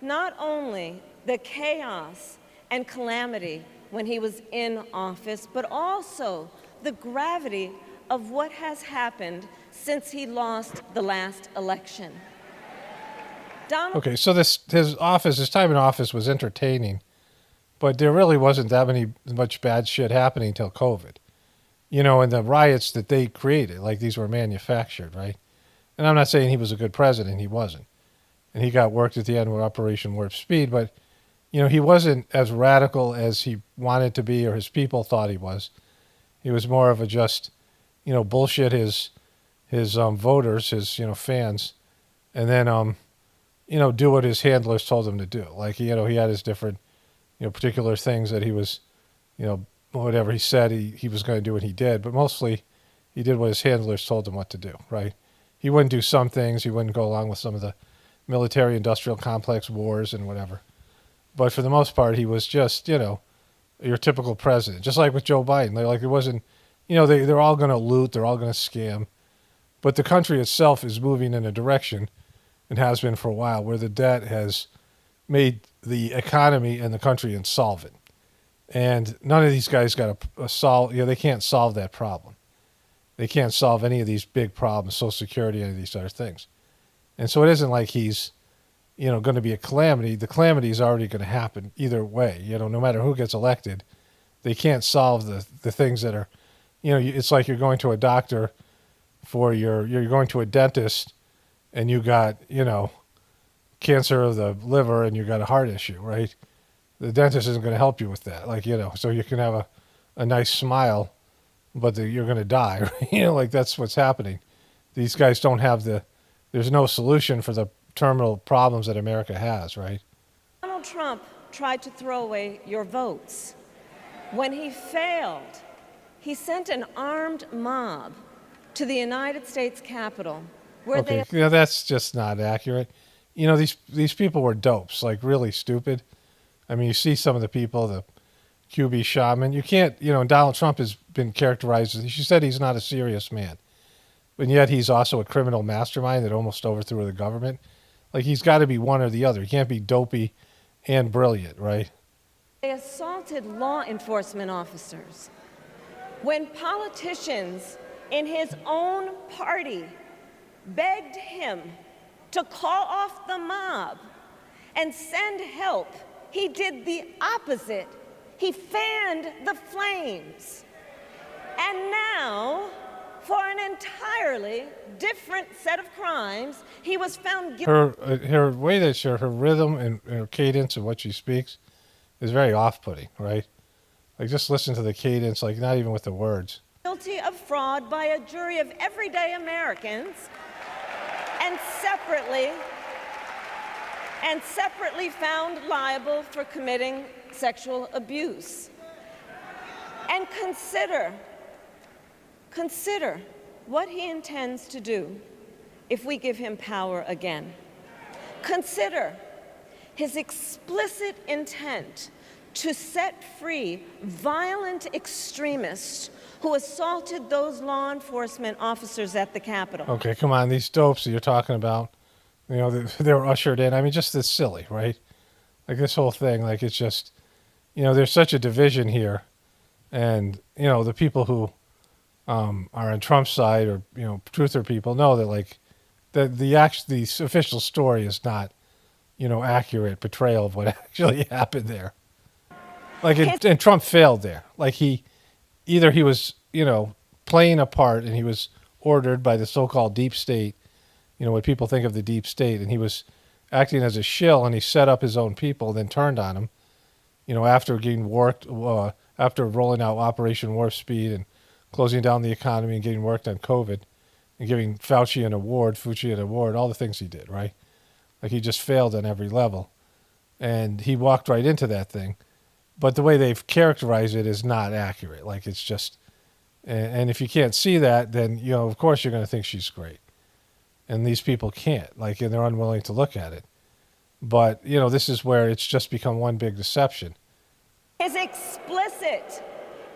C: not only the chaos and calamity when he was in office, but also the gravity of what has happened since he lost the last election.
A: Okay, so his time in office was entertaining, but there really wasn't much bad shit happening till COVID. And the riots that they created, like, these were manufactured, right? And I'm not saying he was a good president, he wasn't. And he got worked at the end with Operation Warp Speed, but, he wasn't as radical as he wanted to be or his people thought he was. He was more of a just, bullshit his voters, his, fans, and then, do what his handlers told him to do. Like, he had his different, particular things that he was, whatever he said he was going to do, and he did. But mostly he did what his handlers told him what to do, right? He wouldn't do some things. He wouldn't go along with some of the military-industrial complex wars and whatever. But for the most part, he was just, your typical president, just like with Joe Biden. It wasn't, they're all going to loot, they're all going to scam. But the country itself is moving in a direction, and has been for a while, where the debt has made the economy and the country insolvent. And none of these guys got a solve, they can't solve that problem. They can't solve any of these big problems, Social Security, any of these other things. And so it isn't like he's, going to be a calamity. The calamity is already going to happen either way. No matter who gets elected, they can't solve the things that are, it's like you're going to a doctor you're going to a dentist and you got, cancer of the liver and you got a heart issue, right? The dentist isn't going to help you with that. So you can have a nice smile, but you're going to die, right? That's what's happening. These guys don't have there's no solution for the terminal problems that America has, right?
C: Donald Trump tried to throw away your votes. When he failed, he sent an armed mob to the United States Capitol where
A: that's just not accurate. These people were dopes, like really stupid. I mean, you see some of the people, the QB shaman. You can't, Donald Trump has been characterized as, she said he's not a serious man. But yet he's also a criminal mastermind that almost overthrew the government. Like, he's got to be one or the other. He can't be dopey and brilliant, right?
C: They assaulted law enforcement officers. When politicians in his own party begged him to call off the mob and send help, he did the opposite. He fanned the flames. And now, for an entirely different set of crimes, he was found guilty.
A: Her way that her rhythm and her cadence and what she speaks is very off-putting, right? Like, just listen to the cadence, like, not even with the words.
C: Guilty of fraud by a jury of everyday Americans, and separately found liable for committing sexual abuse. And consider what he intends to do if we give him power again. Consider his explicit intent to set free violent extremists who assaulted those law enforcement officers at the Capitol.
A: Okay, come on. These dopes that you're talking about, you know, they were ushered in. I mean, just this silly, right? Like this whole thing, like it's just, you know, there's such a division here. And, you know, the people who are on Trump's side or, you know, truther people know that, like, the official story is not, you know, accurate portrayal of what actually happened there. Like, and Trump failed there. Like, he was, you know, playing a part, and he was ordered by the so-called deep state, you know, what people think of the deep state, and he was acting as a shill, and he set up his own people, then turned on him, you know, after getting worked, after rolling out Operation Warp Speed and closing down the economy and getting worked on COVID and giving Fauci an award, all the things he did, right? Like, he just failed on every level. And he walked right into that thing. But the way they've characterized it is not accurate. Like, it's just, and if you can't see that, then, you know, of course you're going to think she's great. And these people can't, like, and they're unwilling to look at it. But, you know, this is where it's just become one big deception.
C: His explicit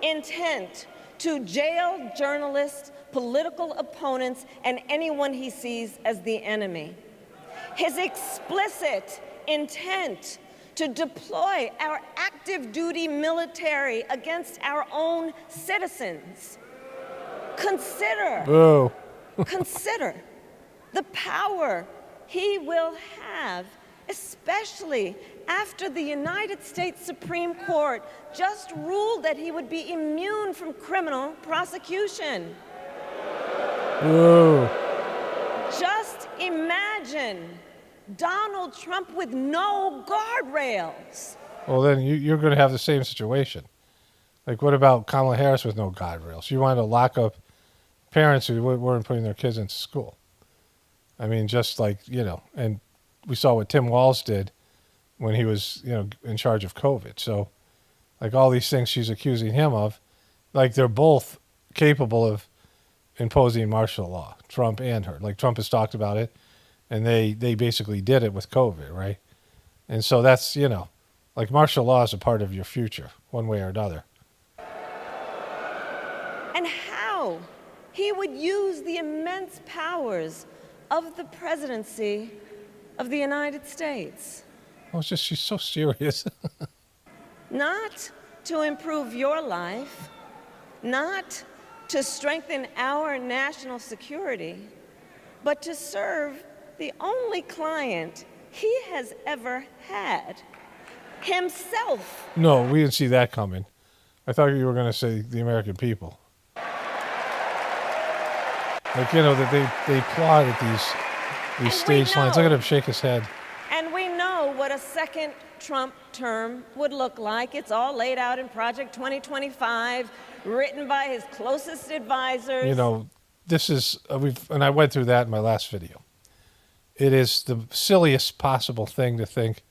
C: intent to jail journalists, political opponents, and anyone he sees as the enemy. His explicit intent to deploy our active duty military against our own citizens. Consider the power he will have, especially after the United States Supreme Court just ruled that he would be immune from criminal prosecution.
A: Whoa.
C: Just imagine Donald Trump with no guardrails.
A: Well, then you're going to have the same situation. Like, what about Kamala Harris with no guardrails? You wanted to lock up parents who weren't putting their kids into school. I mean, just like, you know, and we saw what Tim Walz did when he was, you know, in charge of COVID. So, like, all these things she's accusing him of, like, they're both capable of imposing martial law, Trump and her. Like, Trump has talked about it, and they basically did it with COVID, right? And so that's, you know, like, martial law is a part of your future, one way or another.
C: And how he would use the immense powers of the presidency of the United States.
A: Well, it's just, she's so serious.
C: Not to improve your life, not to strengthen our national security, but to serve the only client he has ever had, himself.
A: No, we didn't see that coming. I thought you were going to say the American people. Like, you know, that they plotted these stage lines. Look at him shake his head.
C: And we know what a second Trump term would look like. It's all laid out in Project 2025, written by his closest advisors.
A: You know, this is, and I went through that in my last video. It is the silliest possible thing to think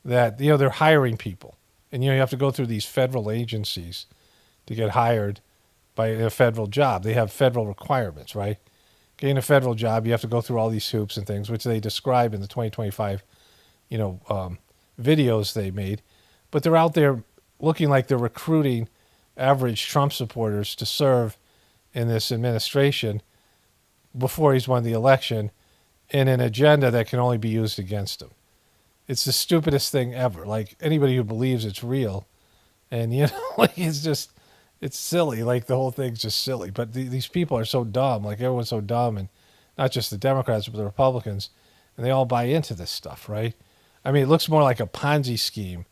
A: that, you know, they're hiring people. And, you know, you have to go through these federal agencies to get hired by a federal job. They have federal requirements, right? Getting a federal job, you have to go through all these hoops and things, which they describe in the 2025, you know, videos they made. But they're out there looking like they're recruiting average Trump supporters to serve in this administration before he's won the election in an agenda that can only be used against him. It's the stupidest thing ever. Like, anybody who believes it's real, and, you know, like, it's just, it's silly. Like, the whole thing's just silly. But these people are so dumb. Like, everyone's so dumb, and not just the Democrats, but the Republicans, and they all buy into this stuff, right? I mean, it looks more like a Ponzi scheme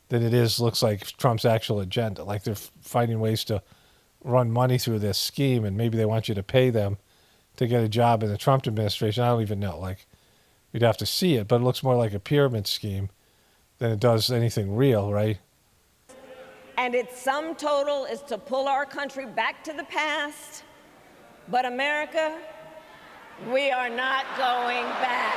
A: than looks like Trump's actual agenda. Like, they're finding ways to run money through this scheme, and maybe they want you to pay them to get a job in the Trump administration. I don't even know. Like, you'd have to see it, but it looks more like a pyramid scheme than it does anything real, right?
C: And its sum total is to pull our country back to the past. But America, we are not going back.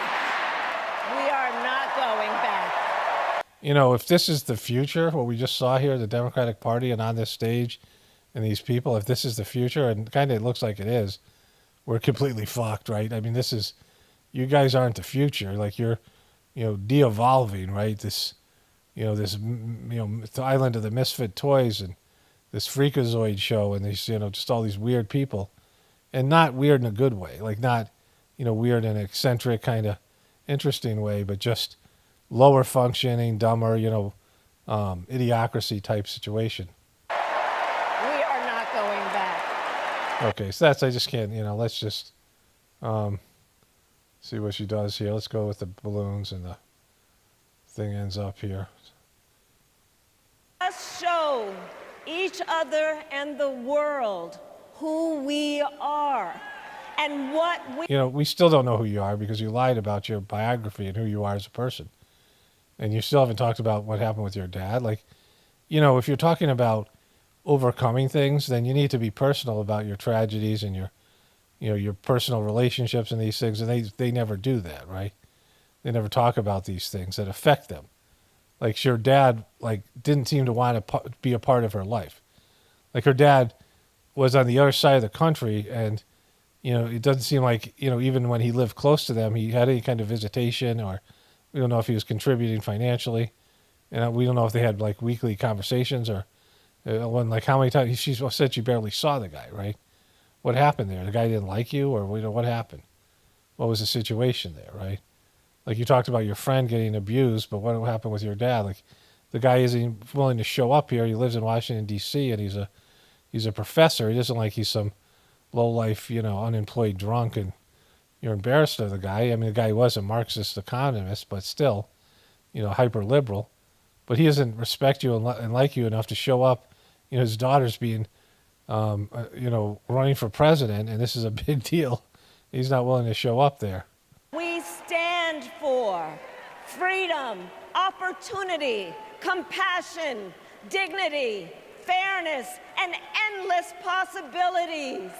C: We are not going back.
A: You know, if this is the future, what we just saw here, the Democratic Party and on this stage and these people, if this is the future, and kind of it looks like it is, we're completely fucked, right? I mean, this is, you guys aren't the future. Like you're, de-evolving, right? This, the island of the misfit toys and this Freakazoid show and these, just all these weird people, and not weird in a good way, like not, weird in an eccentric kind of interesting way, but just lower functioning, dumber, idiocracy type situation.
C: We are not going back.
A: Okay, so I just can't, let's just see what she does here. Let's go with the balloons and the thing ends up here.
C: Let's show each other and the world who we are and what we...
A: We still don't know who you are because you lied about your biography and who you are as a person. And you still haven't talked about what happened with your dad. Like, if you're talking about overcoming things, then you need to be personal about your tragedies and your personal relationships and these things. And they never do that, right? They never talk about these things that affect them. Like your dad, didn't seem to want to be a part of her life. Like her dad was on the other side of the country, and it doesn't seem like even when he lived close to them, he had any kind of visitation, or we don't know if he was contributing financially, and we don't know if they had weekly conversations or when how many times she said she barely saw the guy. Right? What happened there? The guy didn't like you, or what happened? What was the situation there? Right? Like you talked about your friend getting abused, but what happened with your dad? Like the guy isn't willing to show up here. He lives in Washington D.C. and he's a professor. He doesn't like he's some low life, unemployed drunk, and you're embarrassed of the guy. I mean, the guy was a Marxist economist, but still, hyper liberal. But he doesn't respect you and like you enough to show up. His daughter's being, running for president, and this is a big deal. He's not willing to show up there.
C: We stand for freedom, opportunity, compassion, dignity, fairness, and endless possibilities.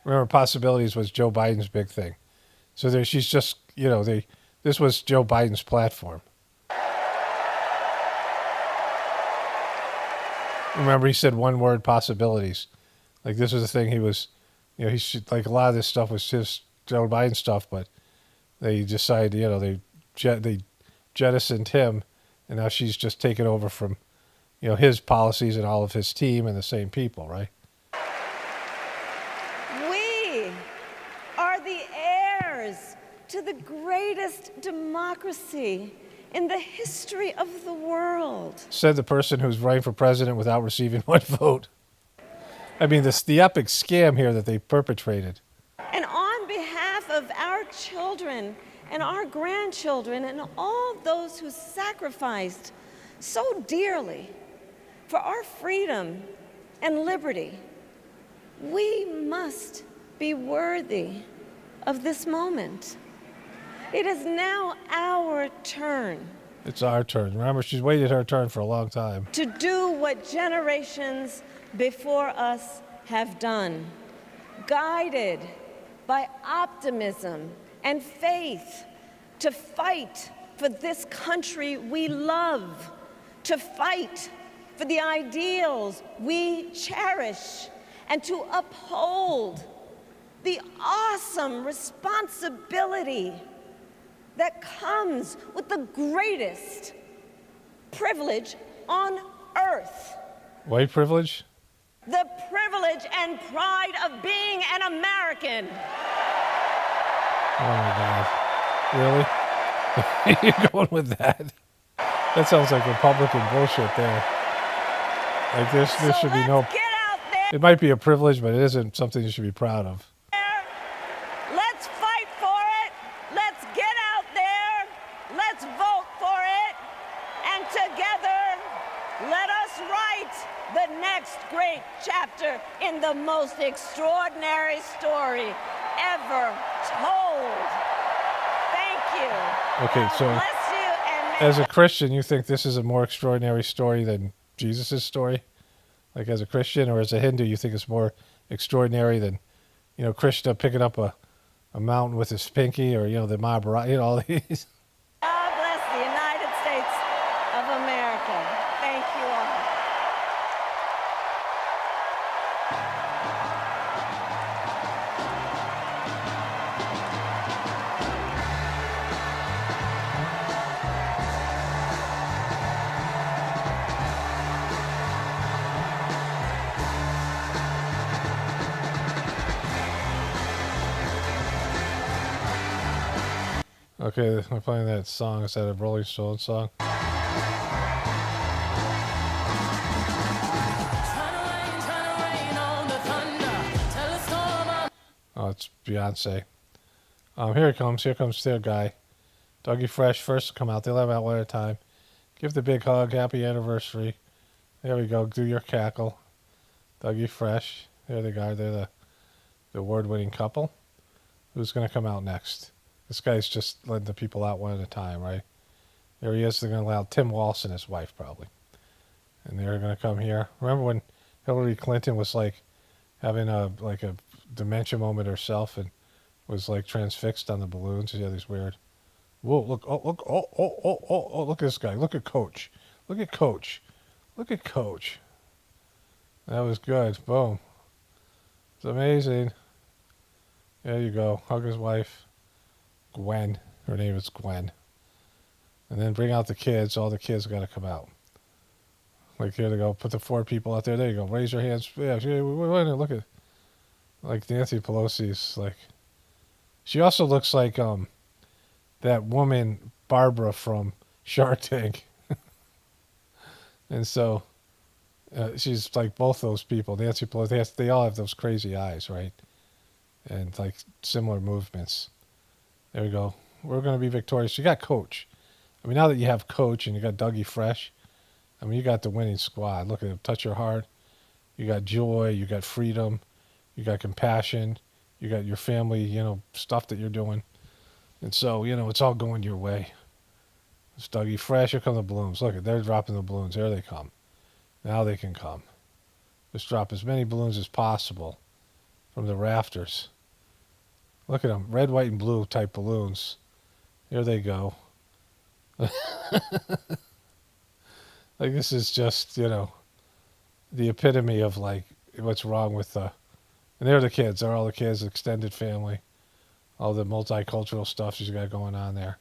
A: Remember, possibilities was Joe Biden's big thing. So she's just, this was Joe Biden's platform. Remember, he said one word, possibilities. Like this was the thing he was, he should, a lot of this stuff was his Joe Biden stuff, but they decided, they jettisoned him, and now she's just taken over from, his policies and all of his team and the same people, right?
C: We are the heirs to the greatest democracy in the history of the world.
A: Said the person who's running for president without receiving one vote. I mean, the epic scam here that they perpetrated.
C: And on behalf of our children and our grandchildren and all those who sacrificed so dearly for our freedom and liberty, we must be worthy of this moment. It is now our turn.
A: It's our turn. Remember, she's waited her turn for a long time.
C: To do what generations before us have done, guided by optimism and faith, to fight for this country we love, to fight for the ideals we cherish, and to uphold the awesome responsibility that comes with the greatest privilege on earth.
A: White privilege?
C: The privilege and pride of being an American.
A: Oh my God. Really? You're going with that? That sounds like Republican bullshit there. Like there should be no... It might be a privilege, but it isn't something you should be proud of.
C: Let's fight for it. Let's get out there. Let's vote for it. And together, let us write the next great chapter in the most extraordinary story ever told. Thank you.
A: Okay, so
C: bless you and
A: as a Christian, you think this is a more extraordinary story than Jesus' story? Like as a Christian, or as a Hindu, you think it's more extraordinary than, Krishna picking up a mountain with his pinky, or, the Mahabharata, all these?
C: God bless the United States of America. Thank you all.
A: Okay, I'm playing that song. Is that a Rolling Stones song? Oh, it's Beyonce. Here it comes. Here comes their guy. Dougie Fresh first to come out. They'll have out one at a time. Give the big hug. Happy anniversary. There we go. Do your cackle. Dougie Fresh. There they are. They're the award-winning couple. Who's going to come out next? This guy's just letting the people out one at a time, right? There he is. They're going to allow Tim Walsh and his wife, probably. And they're going to come here. Remember when Hillary Clinton was like having a dementia moment herself and was like transfixed on the balloons? She had these weird. Whoa! Look! Oh! Look! Oh! Look at this guy! Look at Coach! Look at Coach! Look at Coach! That was good. Boom! It's amazing. There you go. Hug his wife, Gwen. Her name is Gwen. And then bring out the kids. All the kids got to come out. Like, here they go. Put the 4 people out there. There you go. Raise your hands. Yeah, look at, like, Nancy Pelosi's, like, she also looks like that woman Barbara from Shark Tank. And so she's like both those people. Nancy Pelosi, they all have those crazy eyes, right? And like similar movements. There we go. We're going to be victorious. You got Coach. I mean, now that you have Coach and you got Dougie Fresh, I mean, you got the winning squad. Look at him. Touch your heart. You got joy. You got freedom. You got compassion. You got your family, stuff that you're doing. And so, it's all going your way. It's Dougie Fresh. Here come the balloons. Look, they're dropping the balloons. There they come. Now they can come. Just drop as many balloons as possible from the rafters. Look at them. Red, white, and blue type balloons. Here they go. Like, this is just, the epitome of, like, what's wrong with the... And they're the kids. They're all the kids, extended family. All the multicultural stuff she's got going on there.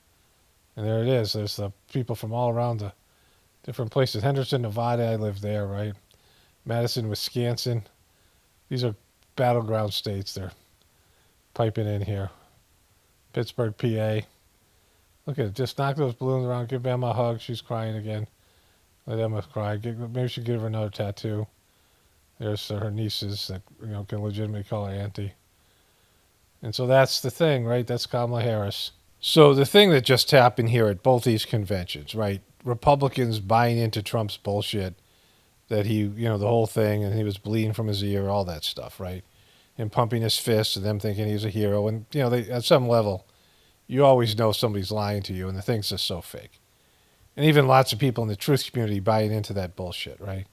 A: And there it is. There's the people from all around the different places. Henderson, Nevada, I live there, right? Madison, Wisconsin. These are battleground states. They're piping in here. Pittsburgh, PA. Look at it. Just knock those balloons around. Give Emma a hug. She's crying again. Let Emma cry. Maybe we should give her another tattoo. There's her nieces that can legitimately call her Auntie. And so that's the thing, right? That's Kamala Harris. So the thing that just happened here at both these conventions, right? Republicans buying into Trump's bullshit that he, the whole thing, and he was bleeding from his ear, all that stuff, right? Him pumping his fists and them thinking he's a hero. And, they, at some level, you always know somebody's lying to you, and the thing's just so fake. And even lots of people in the truth community buying into that bullshit, right?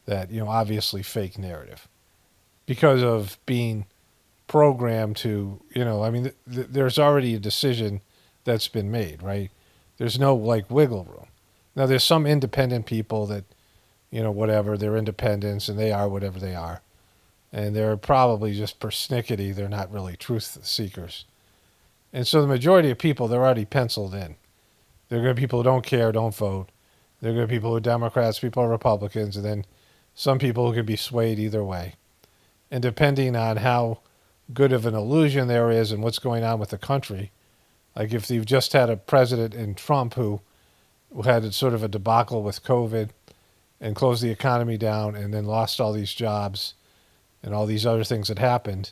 A: That, obviously fake narrative. Because of being programmed to, there's already a decision that's been made, right? There's no, like, wiggle room. Now, there's some independent people that, whatever, they're independents and they are whatever they are. And they're probably just persnickety. They're not really truth seekers. And so the majority of people, they're already penciled in. They're going to be people who don't care, don't vote. They're going to be people who are Democrats, people who are Republicans, and then some people who can be swayed either way. And depending on how good of an illusion there is and what's going on with the country, like if you've just had a president in Trump who had sort of a debacle with COVID and closed the economy down and then lost all these jobs and all these other things that happened,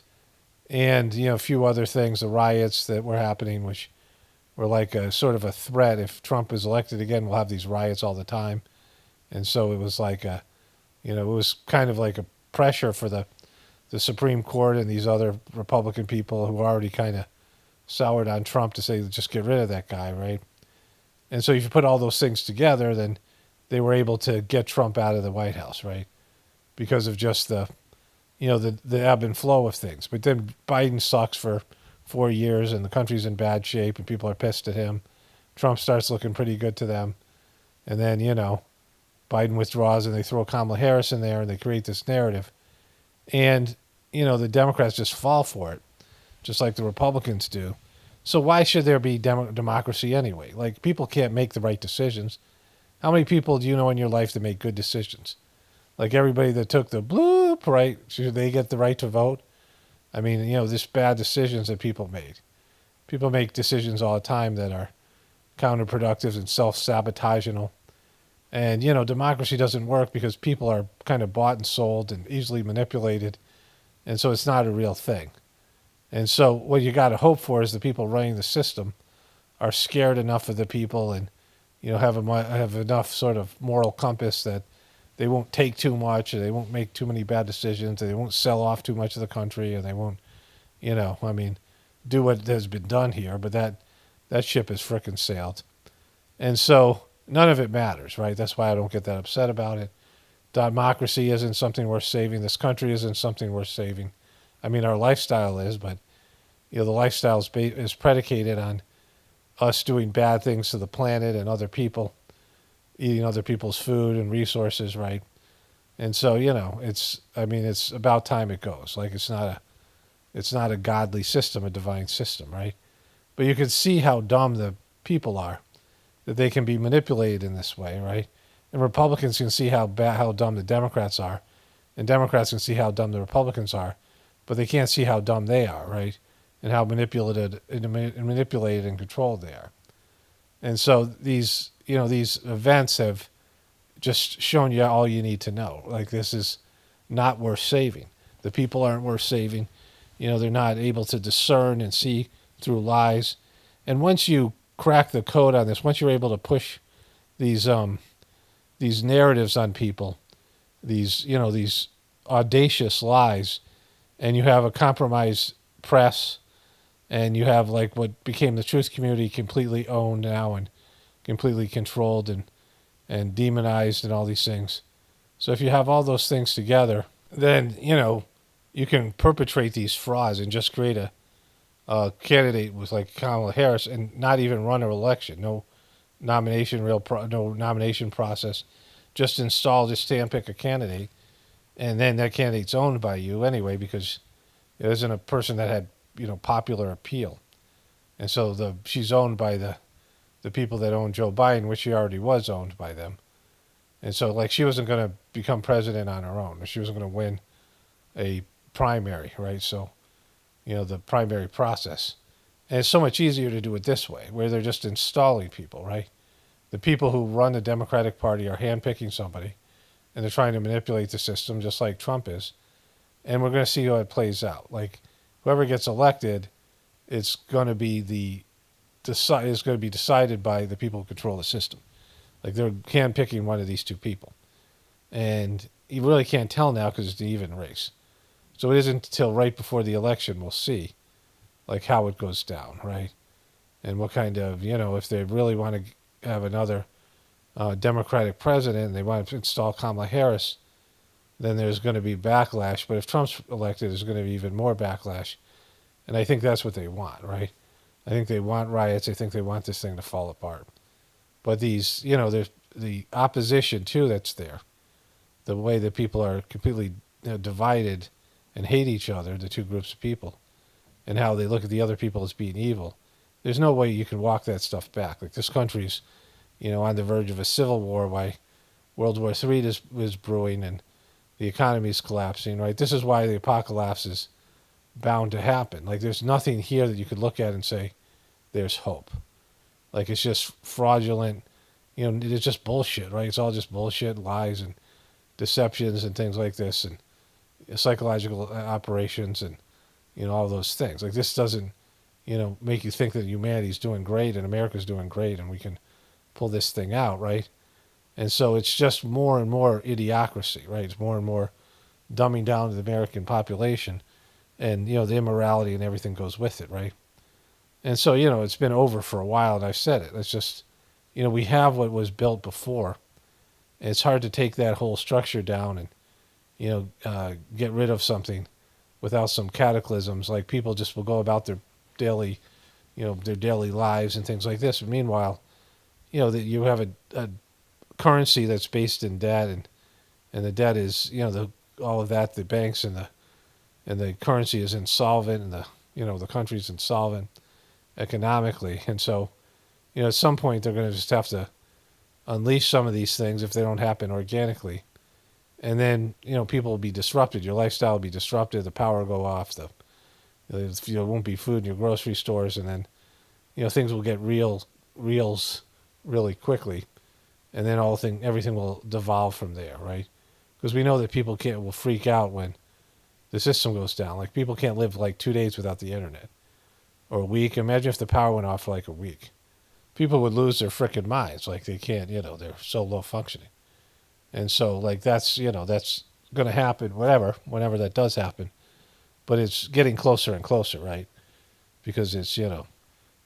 A: and a few other things, the riots that were happening, which were like a sort of a threat. If Trump is elected again, we'll have these riots all the time. And so it was like it was kind of like a pressure for the Supreme Court and these other Republican people who were already kind of soured on Trump to say, just get rid of that guy, right? And so if you put all those things together, then they were able to get Trump out of the White House, right? Because of just the ebb and flow of things. But then Biden sucks for 4 years and the country's in bad shape and people are pissed at him. Trump starts looking pretty good to them. And then, Biden withdraws and they throw Kamala Harris in there and they create this narrative. And, the Democrats just fall for it, just like the Republicans do. So why should there be democracy anyway? Like, people can't make the right decisions. How many people do you know in your life that make good decisions? Like everybody that took the bloop, right? Should they get the right to vote? I mean, there's bad decisions that people made. people make decisions all the time that are counterproductive and self-sabotageable. And, democracy doesn't work because people are kind of bought and sold and easily manipulated. And so it's not a real thing. And so what you got to hope for is the people running the system are scared enough of the people and, have enough sort of moral compass that they won't take too much, or they won't make too many bad decisions, or they won't sell off too much of the country, and they won't, do what has been done here. But that ship has frickin' sailed. And so none of it matters, right? That's why I don't get that upset about it. Democracy isn't something worth saving. This country isn't something worth saving. I mean, our lifestyle is, but, the lifestyle is predicated on us doing bad things to the planet and other people, eating other people's food and resources, right? And so, it's about time it goes. Like, it's not a godly system, a divine system, right? But you can see how dumb the people are, that they can be manipulated in this way, right? And Republicans can see how dumb the Democrats are, and Democrats can see how dumb the Republicans are, but they can't see how dumb they are, right? And how manipulated and controlled they are. And so these events have just shown you all you need to know. Like, this is not worth saving. The people aren't worth saving. They're not able to discern and see through lies. And once you crack the code on this, once you're able to push these narratives on people, these audacious lies, and you have a compromised press, and you have like what became the truth community completely owned now and completely controlled and demonized and all these things. So if you have all those things together, then, you can perpetrate these frauds and just create a candidate with like Kamala Harris and not even run an election. No nomination process. Just stamp pick a candidate, and then that candidate's owned by you anyway because it isn't a person that had popular appeal, and so she's owned by the people that own Joe Biden, which she already was owned by them, and so like she wasn't going to become president on her own. She wasn't going to win a primary, right? So the primary process, and it's so much easier to do it this way, where they're just installing people, right? The people who run the Democratic Party are handpicking somebody, and they're trying to manipulate the system just like Trump is, and we're going to see how it plays out. Like, whoever gets elected, it's going to be decided by the people who control the system. Like, they're handpicking one of these two people, and you really can't tell now because it's an even race. So it isn't until right before the election we'll see, like, how it goes down, right? And what kind of, if they really want to have another Democratic president and they want to install Kamala Harris, then there's going to be backlash. But if Trump's elected, there's going to be even more backlash. And I think that's what they want, right? I think they want riots. I think they want this thing to fall apart. But these, there's the opposition, too, that's there. The way that people are completely divided and hate each other, the two groups of people, and how they look at the other people as being evil. There's no way you can walk that stuff back. Like, this country's, on the verge of a civil war, why World War III is brewing and the economy's collapsing, right? This is why the apocalypse is bound to happen. Like, there's nothing here that you could look at and say, there's hope. Like, it's just fraudulent, it's just bullshit, right? It's all just bullshit, lies and deceptions and things like this, and psychological operations and, all those things. Like, this doesn't, make you think that humanity's doing great and America's doing great and we can pull this thing out, right? And so it's just more and more idiocracy, right? It's more and more dumbing down to the American population, and, the immorality and everything goes with it, right? And so, it's been over for a while, and I've said it. It's just, we have what was built before. And it's hard to take that whole structure down and, get rid of something without some cataclysms. Like, people just will go about their daily lives and things like this. But meanwhile, that you have a currency that's based in debt, and the debt is, all of that, the banks and the currency is insolvent, and the country's insolvent economically. And so, at some point they're going to just have to unleash some of these things if they don't happen organically. And then, people will be disrupted. Your lifestyle will be disrupted. The power will go off. There won't be food in your grocery stores. And then things will get reals really quickly, and then everything will devolve from there, right? Because we know that people will freak out when the system goes down. Like, people can't live like 2 days without the internet, or a week. Imagine if the power went off for like a week. People would lose their frickin' minds. Like, they can't, they're so low functioning. And so, like, that's going to happen, whenever that does happen. But it's getting closer and closer, right? Because it's,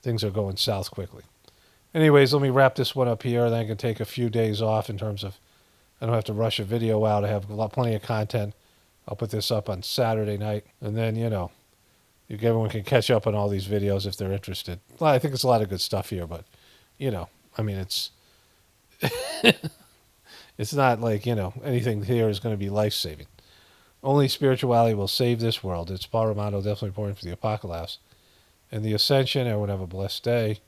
A: things are going south quickly. Anyways, let me wrap this one up here. Then I can take a few days off in terms of, I don't have to rush a video out. I have plenty of content. I'll put this up on Saturday night. And then, everyone can catch up on all these videos if they're interested. Well, I think it's a lot of good stuff here, but, it's it's not like, anything here is going to be life-saving. Only spirituality will save this world. It's Paul Romano, definitely important for the apocalypse and the ascension. Everyone have a blessed day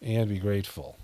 A: and be grateful.